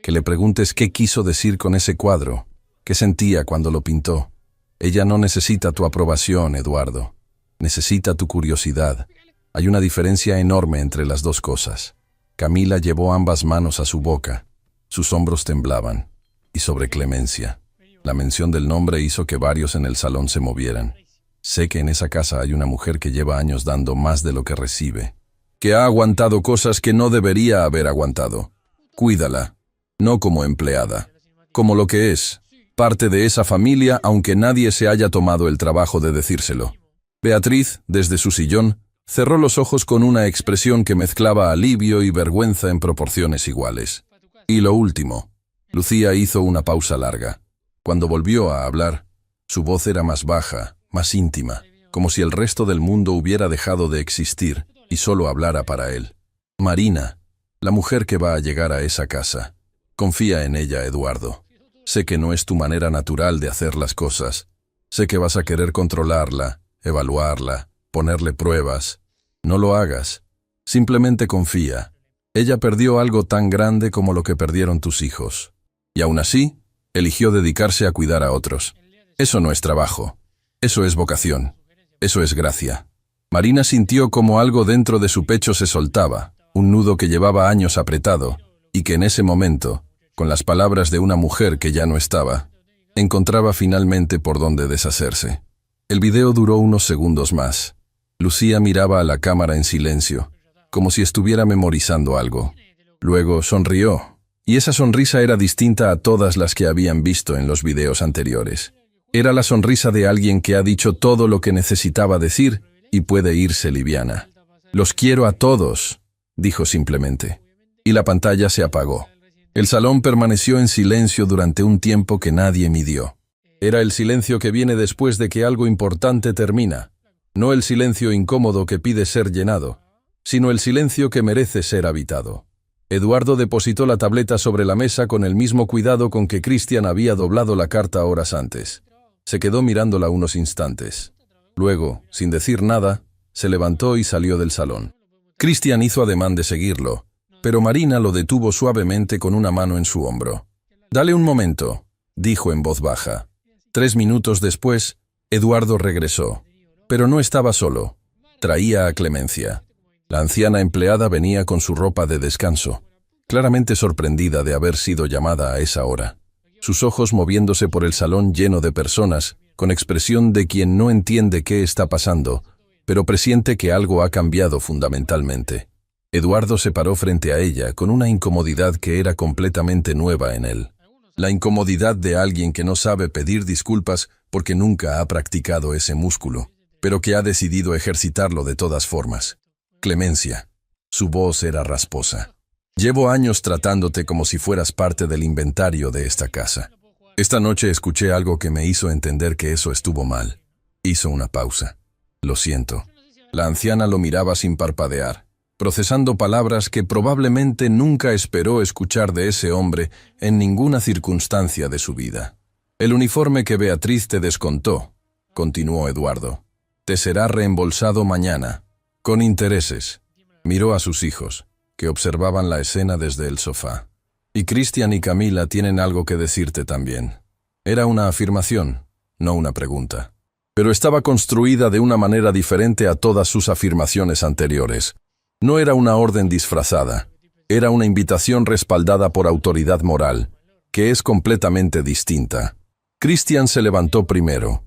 que le preguntes qué quiso decir con ese cuadro, qué sentía cuando lo pintó. Ella no necesita tu aprobación, Eduardo. Necesita tu curiosidad. Hay una diferencia enorme entre las dos cosas. Camila llevó ambas manos a su boca. Sus hombros temblaban. Y sobre Clemencia. La mención del nombre hizo que varios en el salón se movieran. Sé que en esa casa hay una mujer que lleva años dando más de lo que recibe, que ha aguantado cosas que no debería haber aguantado. Cuídala, no como empleada, como lo que es, parte de esa familia aunque nadie se haya tomado el trabajo de decírselo. Beatriz, desde su sillón, cerró los ojos con una expresión que mezclaba alivio y vergüenza en proporciones iguales. Y lo último, Lucía hizo una pausa larga. Cuando volvió a hablar, su voz era más baja, más íntima, como si el resto del mundo hubiera dejado de existir y solo hablara para él. Marina, la mujer que va a llegar a esa casa. Confía en ella, Eduardo. Sé que no es tu manera natural de hacer las cosas. Sé que vas a querer controlarla, evaluarla, ponerle pruebas. No lo hagas. Simplemente confía. Ella perdió algo tan grande como lo que perdieron tus hijos. Y aún así, eligió dedicarse a cuidar a otros. Eso no es trabajo. Eso es vocación. Eso es gracia. Marina sintió como algo dentro de su pecho se soltaba, un nudo que llevaba años apretado, y que en ese momento, con las palabras de una mujer que ya no estaba, encontraba finalmente por dónde deshacerse. El video duró unos segundos más. Lucía miraba a la cámara en silencio, como si estuviera memorizando algo. Luego sonrió, y esa sonrisa era distinta a todas las que habían visto en los videos anteriores. Era la sonrisa de alguien que ha dicho todo lo que necesitaba decir y puede irse liviana. «Los quiero a todos», dijo simplemente. Y la pantalla se apagó. El salón permaneció en silencio durante un tiempo que nadie midió. Era el silencio que viene después de que algo importante termina. No el silencio incómodo que pide ser llenado, sino el silencio que merece ser habitado. Eduardo depositó la tableta sobre la mesa con el mismo cuidado con que Christian había doblado la carta horas antes. Se quedó mirándola unos instantes. Luego, sin decir nada, se levantó y salió del salón. Christian hizo ademán de seguirlo, pero Marina lo detuvo suavemente con una mano en su hombro. «Dale un momento», dijo en voz baja. 3 minutos después, Eduardo regresó. Pero no estaba solo. Traía a Clemencia. La anciana empleada venía con su ropa de descanso, claramente sorprendida de haber sido llamada a esa hora. Sus ojos moviéndose por el salón lleno de personas, con expresión de quien no entiende qué está pasando, pero presiente que algo ha cambiado fundamentalmente. Eduardo se paró frente a ella con una incomodidad que era completamente nueva en él. La incomodidad de alguien que no sabe pedir disculpas porque nunca ha practicado ese músculo, pero que ha decidido ejercitarlo de todas formas. Clemencia. Su voz era rasposa. Llevo años tratándote como si fueras parte del inventario de esta casa. Esta noche escuché algo que me hizo entender que eso estuvo mal. Hizo una pausa. Lo siento. La anciana lo miraba sin parpadear, procesando palabras que probablemente nunca esperó escuchar de ese hombre en ninguna circunstancia de su vida. El uniforme que Beatriz te descontó, continuó Eduardo, te será reembolsado mañana, con intereses. Miró a sus hijos, que observaban la escena desde el sofá. Y Christian y Camila tienen algo que decirte también. Era una afirmación, no una pregunta. Pero estaba construida de una manera diferente a todas sus afirmaciones anteriores. No era una orden disfrazada, era una invitación respaldada por autoridad moral, que es completamente distinta. Cristian se levantó primero.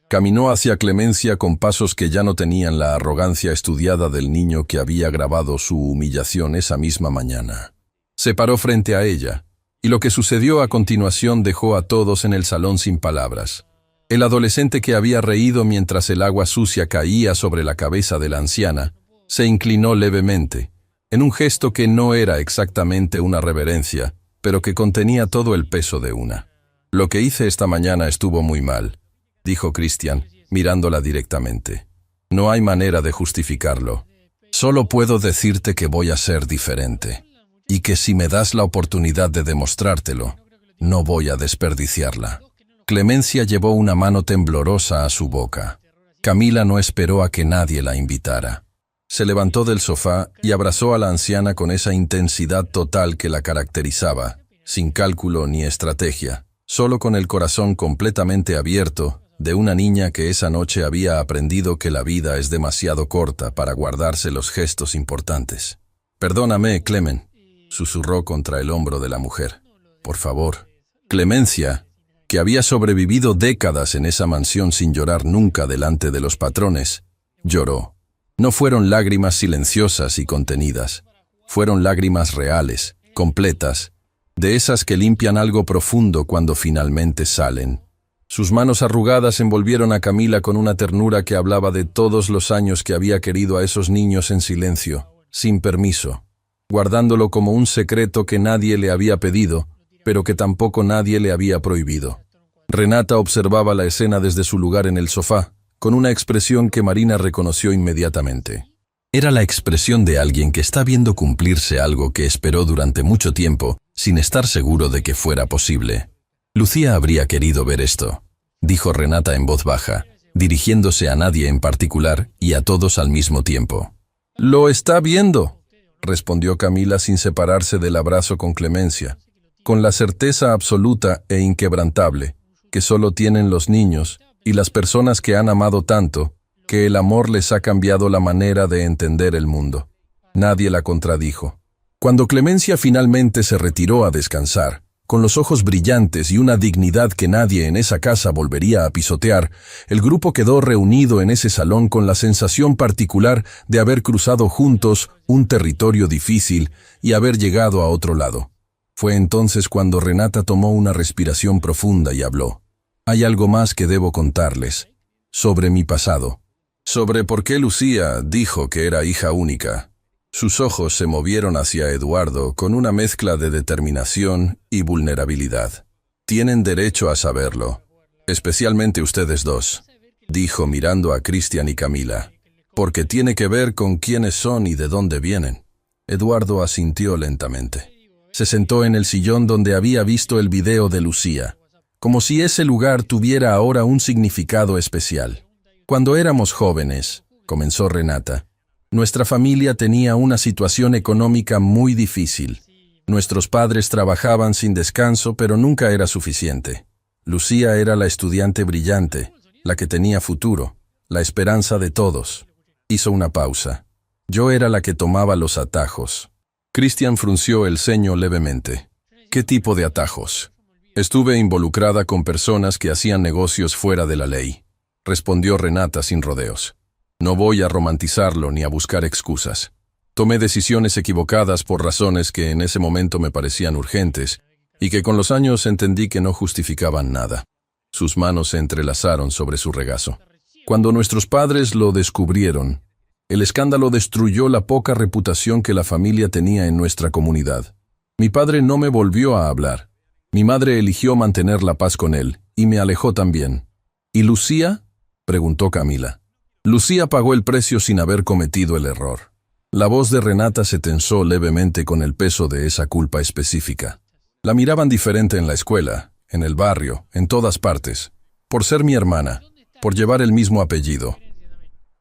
Caminó hacia Clemencia con pasos que ya no tenían la arrogancia estudiada del niño que había grabado su humillación esa misma mañana. Se paró frente a ella, y lo que sucedió a continuación dejó a todos en el salón sin palabras. El adolescente que había reído mientras el agua sucia caía sobre la cabeza de la anciana, se inclinó levemente, en un gesto que no era exactamente una reverencia, pero que contenía todo el peso de una. «Lo que hice esta mañana estuvo muy mal», dijo Cristian, mirándola directamente. «No hay manera de justificarlo. Solo puedo decirte que voy a ser diferente, y que si me das la oportunidad de demostrártelo, no voy a desperdiciarla». Clemencia llevó una mano temblorosa a su boca. Camila no esperó a que nadie la invitara. Se levantó del sofá y abrazó a la anciana con esa intensidad total que la caracterizaba, sin cálculo ni estrategia, solo con el corazón completamente abierto, de una niña que esa noche había aprendido que la vida es demasiado corta para guardarse los gestos importantes. «Perdóname, Clemen», susurró contra el hombro de la mujer. «Por favor». Clemencia, que había sobrevivido décadas en esa mansión sin llorar nunca delante de los patrones, lloró. No fueron lágrimas silenciosas y contenidas, fueron lágrimas reales, completas, de esas que limpian algo profundo cuando finalmente salen. Sus manos arrugadas envolvieron a Camila con una ternura que hablaba de todos los años que había querido a esos niños en silencio, sin permiso, guardándolo como un secreto que nadie le había pedido, pero que tampoco nadie le había prohibido. Renata observaba la escena desde su lugar en el sofá, con una expresión que Marina reconoció inmediatamente. Era la expresión de alguien que está viendo cumplirse algo que esperó durante mucho tiempo, sin estar seguro de que fuera posible. Lucía habría querido ver esto, dijo Renata en voz baja, dirigiéndose a nadie en particular y a todos al mismo tiempo. «Lo está viendo», respondió Camila sin separarse del abrazo con Clemencia, con la certeza absoluta e inquebrantable que solo tienen los niños y las personas que han amado tanto, que el amor les ha cambiado la manera de entender el mundo. Nadie la contradijo. Cuando Clemencia finalmente se retiró a descansar, con los ojos brillantes y una dignidad que nadie en esa casa volvería a pisotear, el grupo quedó reunido en ese salón con la sensación particular de haber cruzado juntos un territorio difícil y haber llegado a otro lado. Fue entonces cuando Renata tomó una respiración profunda y habló. «Hay algo más que debo contarles, sobre mi pasado, sobre por qué Lucía dijo que era hija única». Sus ojos se movieron hacia Eduardo con una mezcla de determinación y vulnerabilidad. «Tienen derecho a saberlo, especialmente ustedes dos», dijo mirando a Cristian y Camila, «porque tiene que ver con quiénes son y de dónde vienen». Eduardo asintió lentamente. Se sentó en el sillón donde había visto el video de Lucía, como si ese lugar tuviera ahora un significado especial. «Cuando éramos jóvenes», comenzó Renata, «nuestra familia tenía una situación económica muy difícil. Nuestros padres trabajaban sin descanso, pero nunca era suficiente. Lucía era la estudiante brillante, la que tenía futuro, la esperanza de todos». Hizo una pausa. «Yo era la que tomaba los atajos». Cristian frunció el ceño levemente. «¿Qué tipo de atajos?» «Estuve involucrada con personas que hacían negocios fuera de la ley», respondió Renata sin rodeos. «No voy a romantizarlo ni a buscar excusas. Tomé decisiones equivocadas por razones que en ese momento me parecían urgentes y que con los años entendí que no justificaban nada». Sus manos se entrelazaron sobre su regazo. «Cuando nuestros padres lo descubrieron, el escándalo destruyó la poca reputación que la familia tenía en nuestra comunidad. Mi padre no me volvió a hablar. Mi madre eligió mantener la paz con él, y me alejó también». «¿Y Lucía?», preguntó Camila. «Lucía pagó el precio sin haber cometido el error». La voz de Renata se tensó levemente con el peso de esa culpa específica. La miraban diferente en la escuela, en el barrio, en todas partes, por ser mi hermana, por llevar el mismo apellido.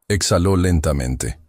Exhaló lentamente.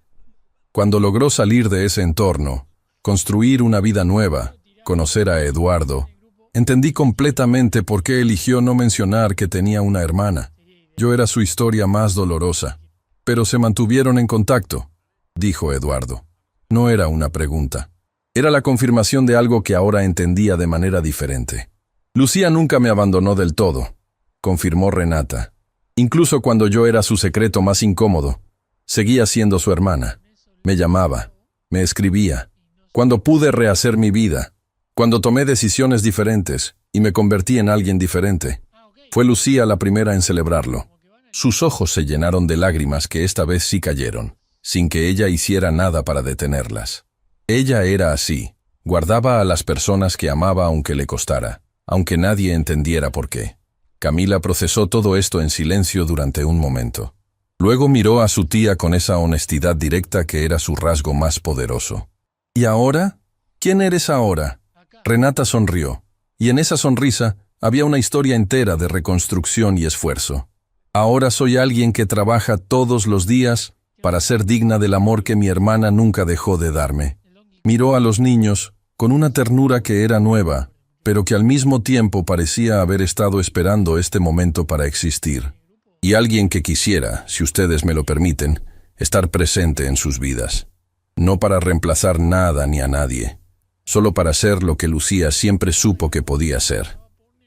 Cuando logró salir de ese entorno, construir una vida nueva, conocer a Eduardo, entendí completamente por qué eligió no mencionar que tenía una hermana. Yo era su historia más dolorosa. «Pero se mantuvieron en contacto», dijo Eduardo. No era una pregunta. Era la confirmación de algo que ahora entendía de manera diferente. «Lucía nunca me abandonó del todo. confirmó Renata. Incluso cuando yo era su secreto más incómodo, seguía siendo su hermana. Me llamaba, me escribía. Cuando pude rehacer mi vida, cuando tomé decisiones diferentes y me convertí en alguien diferente, fue Lucía la primera en celebrarlo. Sus ojos se llenaron de lágrimas que esta vez sí cayeron, sin que ella hiciera nada para detenerlas. Ella era así, guardaba a las personas que amaba aunque le costara, aunque nadie entendiera por qué. Camila procesó todo esto en silencio durante un momento. Luego miró a su tía con esa honestidad directa que era su rasgo más poderoso. ¿Y ahora? ¿Quién eres ahora? Renata sonrió, y en esa sonrisa había una historia entera de reconstrucción y esfuerzo. Ahora soy alguien que trabaja todos los días para ser digna del amor que mi hermana nunca dejó de darme. Miró a los niños con una ternura que era nueva, pero que al mismo tiempo parecía haber estado esperando este momento para existir. Y alguien que quisiera, si ustedes me lo permiten, estar presente en sus vidas. No para reemplazar nada ni a nadie, solo para ser lo que Lucía siempre supo que podía ser,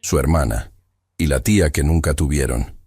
su hermana, y la tía que nunca tuvieron.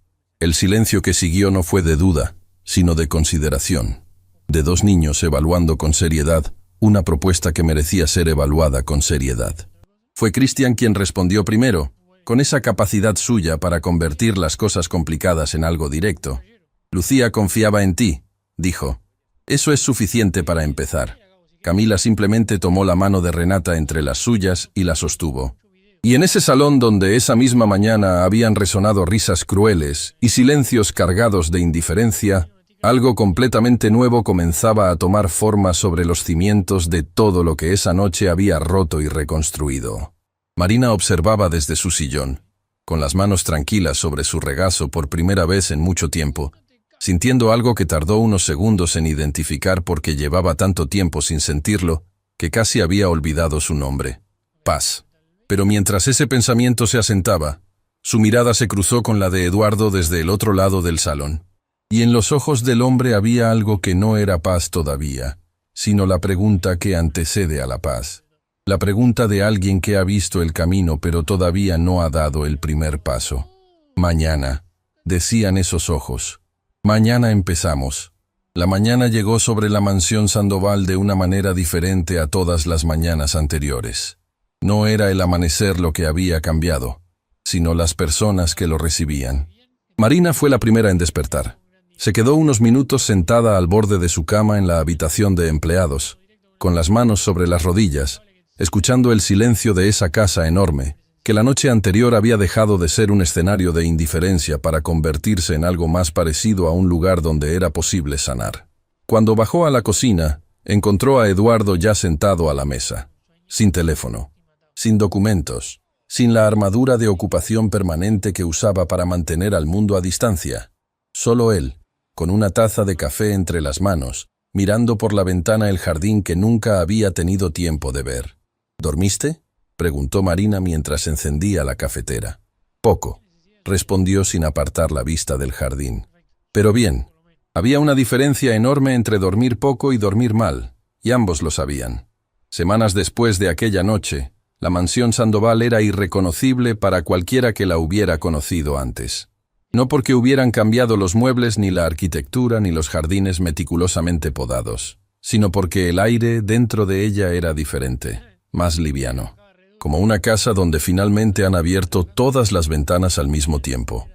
El silencio que siguió no fue de duda, sino de consideración, de dos niños evaluando con seriedad una propuesta que merecía ser evaluada con seriedad. Fue Cristian quien respondió primero, con esa capacidad suya para convertir las cosas complicadas en algo directo. Lucía confiaba en ti, dijo. Eso es suficiente para empezar. Camila simplemente tomó la mano de Renata entre las suyas y la sostuvo. Y en ese salón donde esa misma mañana habían resonado risas crueles y silencios cargados de indiferencia, algo completamente nuevo comenzaba a tomar forma sobre los cimientos de todo lo que esa noche había roto y reconstruido. Marina observaba desde su sillón, con las manos tranquilas sobre su regazo por primera vez en mucho tiempo, sintiendo algo que tardó unos segundos en identificar porque llevaba tanto tiempo sin sentirlo, que casi había olvidado su nombre. Paz. Pero mientras ese pensamiento se asentaba, su mirada se cruzó con la de Eduardo desde el otro lado del salón. Y en los ojos del hombre había algo que no era paz todavía, sino la pregunta que antecede a la paz. La pregunta de alguien que ha visto el camino pero todavía no ha dado el primer paso. Mañana, decían esos ojos. Mañana empezamos. La mañana llegó sobre la mansión Sandoval de una manera diferente a todas las mañanas anteriores. No era el amanecer lo que había cambiado, sino las personas que lo recibían. Marina fue la primera en despertar. Se quedó unos minutos sentada al borde de su cama en la habitación de empleados, con las manos sobre las rodillas, escuchando el silencio de esa casa enorme, que la noche anterior había dejado de ser un escenario de indiferencia para convertirse en algo más parecido a un lugar donde era posible sanar. Cuando bajó a la cocina, encontró a Eduardo ya sentado a la mesa, sin teléfono, sin documentos, sin la armadura de ocupación permanente que usaba para mantener al mundo a distancia. Solo él, con una taza de café entre las manos, mirando por la ventana el jardín que nunca había tenido tiempo de ver. ¿Dormiste?, preguntó Marina mientras encendía la cafetera. Poco, respondió sin apartar la vista del jardín. Pero bien, había una diferencia enorme entre dormir poco y dormir mal, y ambos lo sabían. Semanas después de aquella noche, la mansión Sandoval era irreconocible para cualquiera que la hubiera conocido antes. No porque hubieran cambiado los muebles, ni la arquitectura, ni los jardines meticulosamente podados, sino porque el aire dentro de ella era diferente, más liviano. Como una casa donde finalmente han abierto todas las ventanas al mismo tiempo.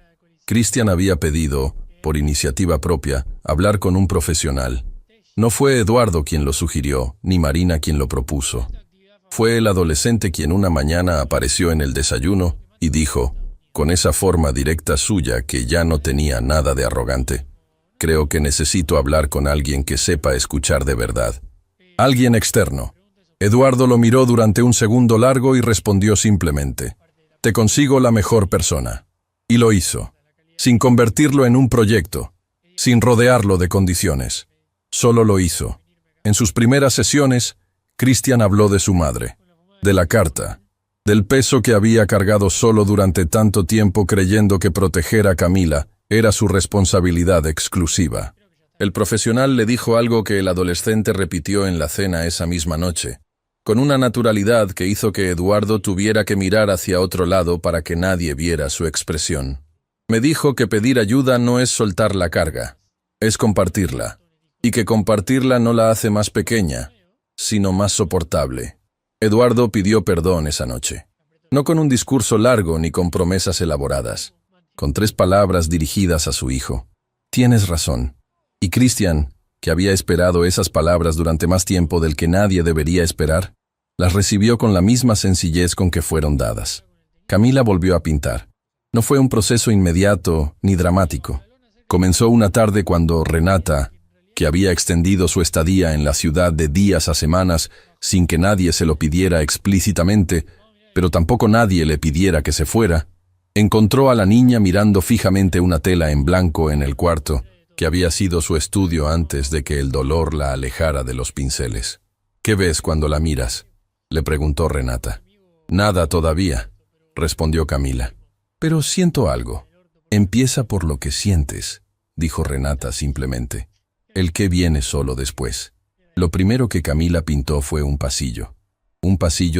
Cristian había pedido, por iniciativa propia, hablar con un profesional. No fue Eduardo quien lo sugirió, ni Marina quien lo propuso. Fue el adolescente quien una mañana apareció en el desayuno y dijo, con esa forma directa suya que ya no tenía nada de arrogante: creo que necesito hablar con alguien que sepa escuchar de verdad. Alguien externo. Eduardo lo miró durante un segundo largo y respondió simplemente: te consigo la mejor persona. Y lo hizo, sin convertirlo en un proyecto, sin rodearlo de condiciones. Solo lo hizo. En sus primeras sesiones, Cristian habló de su madre, de la carta, del peso que había cargado solo durante tanto tiempo creyendo que proteger a Camila era su responsabilidad exclusiva. El profesional le dijo algo que el adolescente repitió en la cena esa misma noche, con una naturalidad que hizo que Eduardo tuviera que mirar hacia otro lado para que nadie viera su expresión. Me dijo que pedir ayuda no es soltar la carga, es compartirla, y que compartirla no la hace más pequeña, sino más soportable. Eduardo pidió perdón esa noche, no con un discurso largo ni con promesas elaboradas, con 3 palabras dirigidas a su hijo. Tienes razón. Y Cristian, que había esperado esas palabras durante más tiempo del que nadie debería esperar, las recibió con la misma sencillez con que fueron dadas. Camila volvió a pintar. No fue un proceso inmediato ni dramático. Comenzó una tarde cuando Renata, que había extendido su estadía en la ciudad de días a semanas sin que nadie se lo pidiera explícitamente, pero tampoco nadie le pidiera que se fuera, encontró a la niña mirando fijamente una tela en blanco en el cuarto, que había sido su estudio antes de que el dolor la alejara de los pinceles. «¿Qué ves cuando la miras?», le preguntó Renata. «Nada todavía», respondió Camila. «Pero siento algo». «Empieza por lo que sientes», dijo Renata simplemente. «El qué viene solo después». Lo primero que Camila pintó fue un pasillo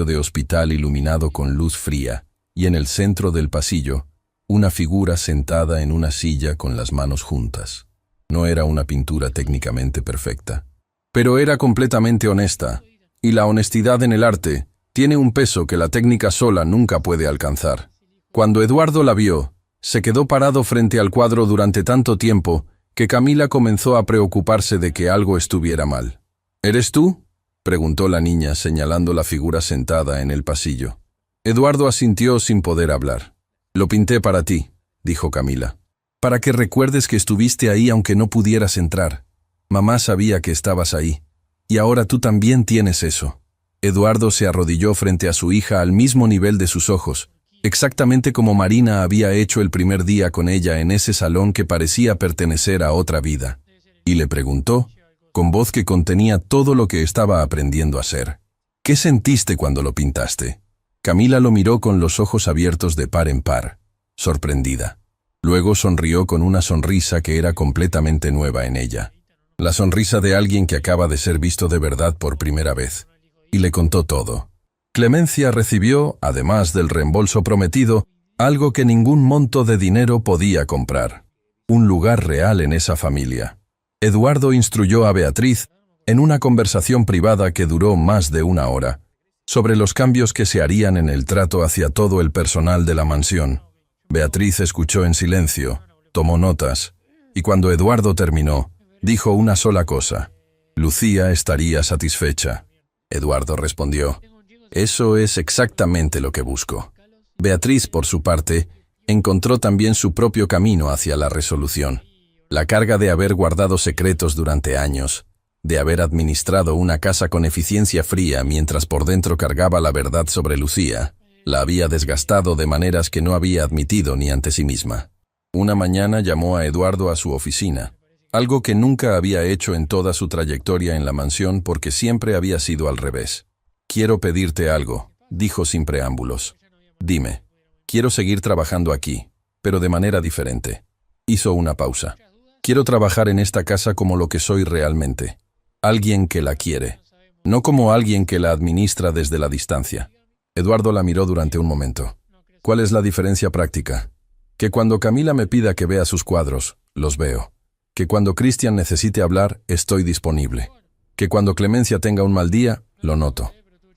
de hospital iluminado con luz fría, y en el centro del pasillo, una figura sentada en una silla con las manos juntas. No era una pintura técnicamente perfecta, pero era completamente honesta, y la honestidad en el arte tiene un peso que la técnica sola nunca puede alcanzar. Cuando Eduardo la vio, se quedó parado frente al cuadro durante tanto tiempo que Camila comenzó a preocuparse de que algo estuviera mal. «¿Eres tú?», preguntó la niña señalando la figura sentada en el pasillo. Eduardo asintió sin poder hablar. «Lo pinté para ti», dijo Camila. «Para que recuerdes que estuviste ahí aunque no pudieras entrar. Mamá sabía que estabas ahí. Y ahora tú también tienes eso». Eduardo se arrodilló frente a su hija al mismo nivel de sus ojos, exactamente como Marina había hecho el primer día con ella en ese salón que parecía pertenecer a otra vida, y le preguntó, con voz que contenía todo lo que estaba aprendiendo a ser: «¿Qué sentiste cuando lo pintaste?». Camila lo miró con los ojos abiertos de par en par, sorprendida. Luego sonrió con una sonrisa que era completamente nueva en ella. La sonrisa de alguien que acaba de ser visto de verdad por primera vez. Y le contó todo. Clemencia recibió, además del reembolso prometido, algo que ningún monto de dinero podía comprar: un lugar real en esa familia. Eduardo instruyó a Beatriz, en una conversación privada que duró más de 1 hora, sobre los cambios que se harían en el trato hacia todo el personal de la mansión. Beatriz escuchó en silencio, tomó notas, y cuando Eduardo terminó, dijo una sola cosa: «Lucía estaría satisfecha». Eduardo respondió: «Eso es exactamente lo que busco». Beatriz, por su parte, encontró también su propio camino hacia la resolución. La carga de haber guardado secretos durante años, de haber administrado una casa con eficiencia fría mientras por dentro cargaba la verdad sobre Lucía, la había desgastado de maneras que no había admitido ni ante sí misma. Una mañana llamó a Eduardo a su oficina, algo que nunca había hecho en toda su trayectoria en la mansión porque siempre había sido al revés. «Quiero pedirte algo», dijo sin preámbulos. «Dime. Quiero seguir trabajando aquí, pero de manera diferente». Hizo una pausa. «Quiero trabajar en esta casa como lo que soy realmente. Alguien que la quiere, no como alguien que la administra desde la distancia». Eduardo la miró durante un momento. «¿Cuál es la diferencia práctica?». «Que cuando Camila me pida que vea sus cuadros, los veo. Que cuando Cristian necesite hablar, estoy disponible. Que cuando Clemencia tenga un mal día, lo noto».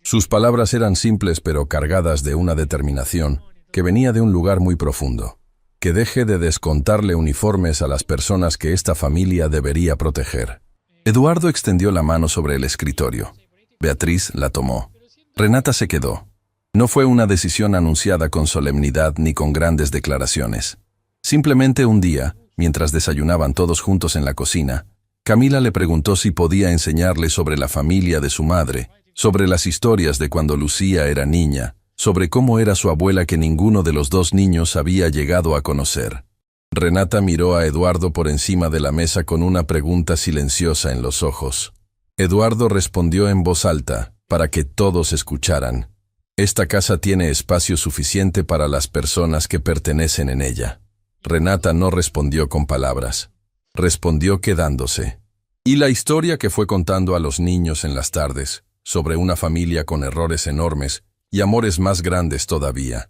Sus palabras eran simples pero cargadas de una determinación que venía de un lugar muy profundo. Que deje de descontarle uniformes a las personas que esta familia debería proteger. Eduardo extendió la mano sobre el escritorio. Beatriz la tomó. Renata se quedó. No fue una decisión anunciada con solemnidad ni con grandes declaraciones. Simplemente un día, mientras desayunaban todos juntos en la cocina, Camila le preguntó si podía enseñarle sobre la familia de su madre, sobre las historias de cuando Lucía era niña, sobre cómo era su abuela que ninguno de los 2 niños había llegado a conocer. Renata miró a Eduardo por encima de la mesa con una pregunta silenciosa en los ojos. Eduardo respondió en voz alta, para que todos escucharan: «Esta casa tiene espacio suficiente para las personas que pertenecen en ella». Renata no respondió con palabras. Respondió quedándose. Y la historia que fue contando a los niños en las tardes, sobre una familia con errores enormes y amores más grandes todavía,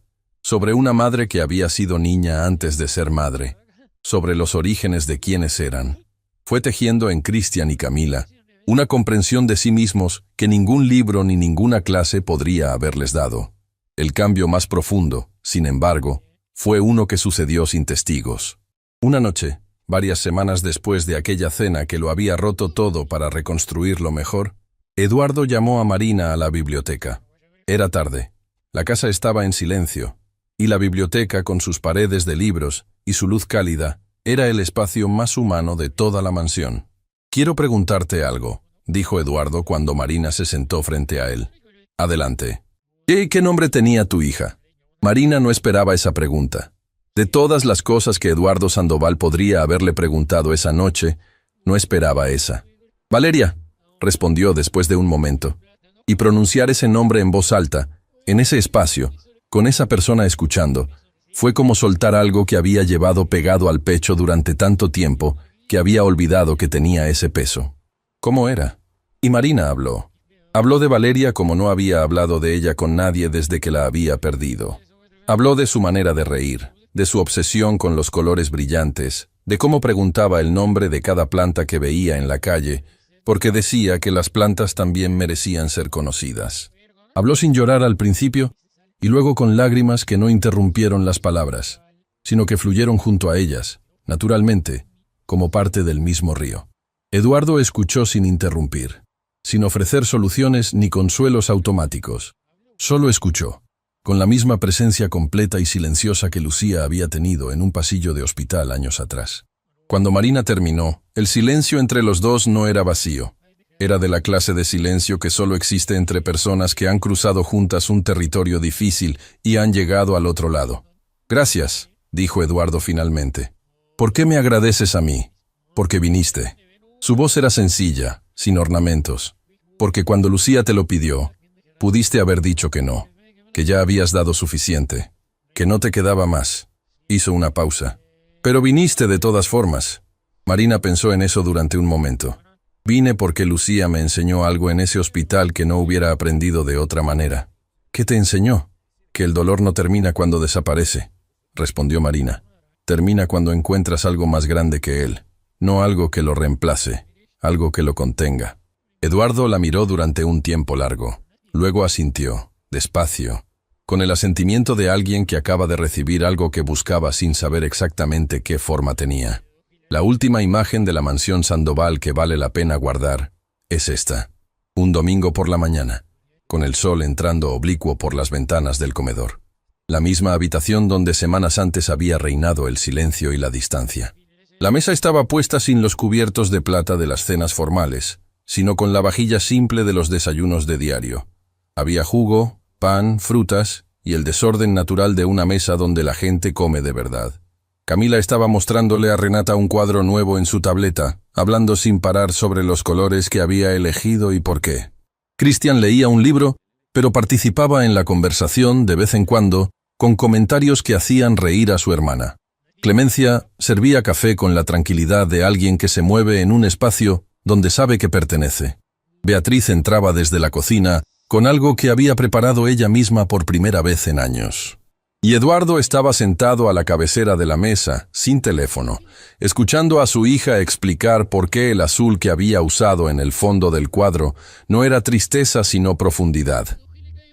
sobre una madre que había sido niña antes de ser madre, sobre los orígenes de quiénes eran. Fue tejiendo en Christian y Camila una comprensión de sí mismos que ningún libro ni ninguna clase podría haberles dado. El cambio más profundo, sin embargo, fue uno que sucedió sin testigos. Una noche, varias semanas después de aquella cena que lo había roto todo para reconstruirlo mejor, Eduardo llamó a Marina a la biblioteca. Era tarde. La casa estaba en silencio, y la biblioteca, con sus paredes de libros y su luz cálida, era el espacio más humano de toda la mansión. «Quiero preguntarte algo», dijo Eduardo cuando Marina se sentó frente a él. «Adelante». ¿Qué nombre tenía tu hija? Marina no esperaba esa pregunta. De todas las cosas que Eduardo Sandoval podría haberle preguntado esa noche, no esperaba esa. «Valeria», respondió después de un momento. Y pronunciar ese nombre en voz alta, en ese espacio, con esa persona escuchando, fue como soltar algo que había llevado pegado al pecho durante tanto tiempo que había olvidado que tenía ese peso. ¿Cómo era? Y Marina habló. Habló de Valeria como no había hablado de ella con nadie desde que la había perdido. Habló de su manera de reír, de su obsesión con los colores brillantes, de cómo preguntaba el nombre de cada planta que veía en la calle, porque decía que las plantas también merecían ser conocidas. Habló sin llorar al principio y luego con lágrimas que no interrumpieron las palabras, sino que fluyeron junto a ellas, naturalmente, como parte del mismo río. Eduardo escuchó sin interrumpir, sin ofrecer soluciones ni consuelos automáticos. Solo escuchó, con la misma presencia completa y silenciosa que Lucía había tenido en un pasillo de hospital años atrás. Cuando Marina terminó, el silencio entre los dos no era vacío. Era de la clase de silencio que solo existe entre personas que han cruzado juntas un territorio difícil y han llegado al otro lado. «Gracias», dijo Eduardo finalmente. «¿Por qué me agradeces a mí?» «Porque viniste». Su voz era sencilla, sin ornamentos. «Porque cuando Lucía te lo pidió, pudiste haber dicho que no, que ya habías dado suficiente, que no te quedaba más». Hizo una pausa. «Pero viniste de todas formas». Marina pensó en eso durante un momento. «Vine porque Lucía me enseñó algo en ese hospital que no hubiera aprendido de otra manera». «¿Qué te enseñó?» «Que el dolor no termina cuando desaparece», respondió Marina. «Termina cuando encuentras algo más grande que él, no algo que lo reemplace, algo que lo contenga». Eduardo la miró durante un tiempo largo. Luego asintió, despacio, con el asentimiento de alguien que acaba de recibir algo que buscaba sin saber exactamente qué forma tenía. La última imagen de la mansión Sandoval que vale la pena guardar es esta. Un domingo por la mañana, con el sol entrando oblicuo por las ventanas del comedor. La misma habitación donde semanas antes había reinado el silencio y la distancia. La mesa estaba puesta sin los cubiertos de plata de las cenas formales, sino con la vajilla simple de los desayunos de diario. Había jugo, pan, frutas y el desorden natural de una mesa donde la gente come de verdad. Camila estaba mostrándole a Renata un cuadro nuevo en su tableta, hablando sin parar sobre los colores que había elegido y por qué. Christian leía un libro, pero participaba en la conversación de vez en cuando, con comentarios que hacían reír a su hermana. Clemencia servía café con la tranquilidad de alguien que se mueve en un espacio donde sabe que pertenece. Beatriz entraba desde la cocina con algo que había preparado ella misma por primera vez en años. Y Eduardo estaba sentado a la cabecera de la mesa, sin teléfono, escuchando a su hija explicar por qué el azul que había usado en el fondo del cuadro no era tristeza sino profundidad.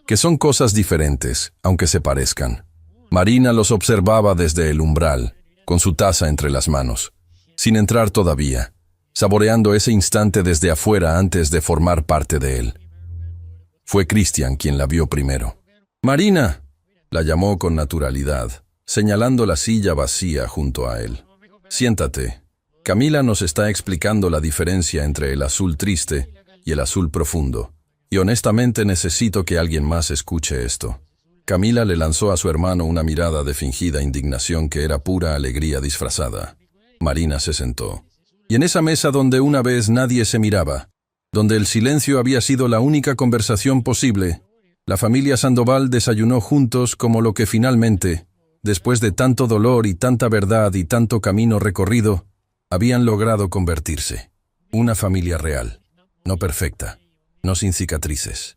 Que son cosas diferentes, aunque se parezcan. Marina los observaba desde el umbral, con su taza entre las manos, sin entrar todavía, saboreando ese instante desde afuera antes de formar parte de él. Fue Christian quien la vio primero. «Marina», la llamó con naturalidad, señalando la silla vacía junto a él. «Siéntate. Camila nos está explicando la diferencia entre el azul triste y el azul profundo, y honestamente necesito que alguien más escuche esto». Camila le lanzó a su hermano una mirada de fingida indignación que era pura alegría disfrazada. Marina se sentó. Y en esa mesa donde una vez nadie se miraba, donde el silencio había sido la única conversación posible, la familia Sandoval desayunó juntos como lo que finalmente, después de tanto dolor y tanta verdad y tanto camino recorrido, habían logrado convertirse. Una familia real, no perfecta, no sin cicatrices,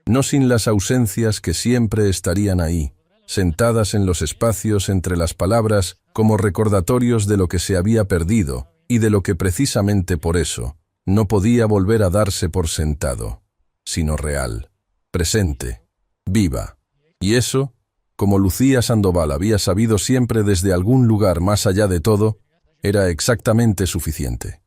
no sin las ausencias que siempre estarían ahí, sentadas en los espacios entre las palabras como recordatorios de lo que se había perdido y de lo que precisamente por eso no podía volver a darse por sentado, sino real, presente, viva. Y eso, como Lucía Sandoval había sabido siempre desde algún lugar más allá de todo, era exactamente suficiente.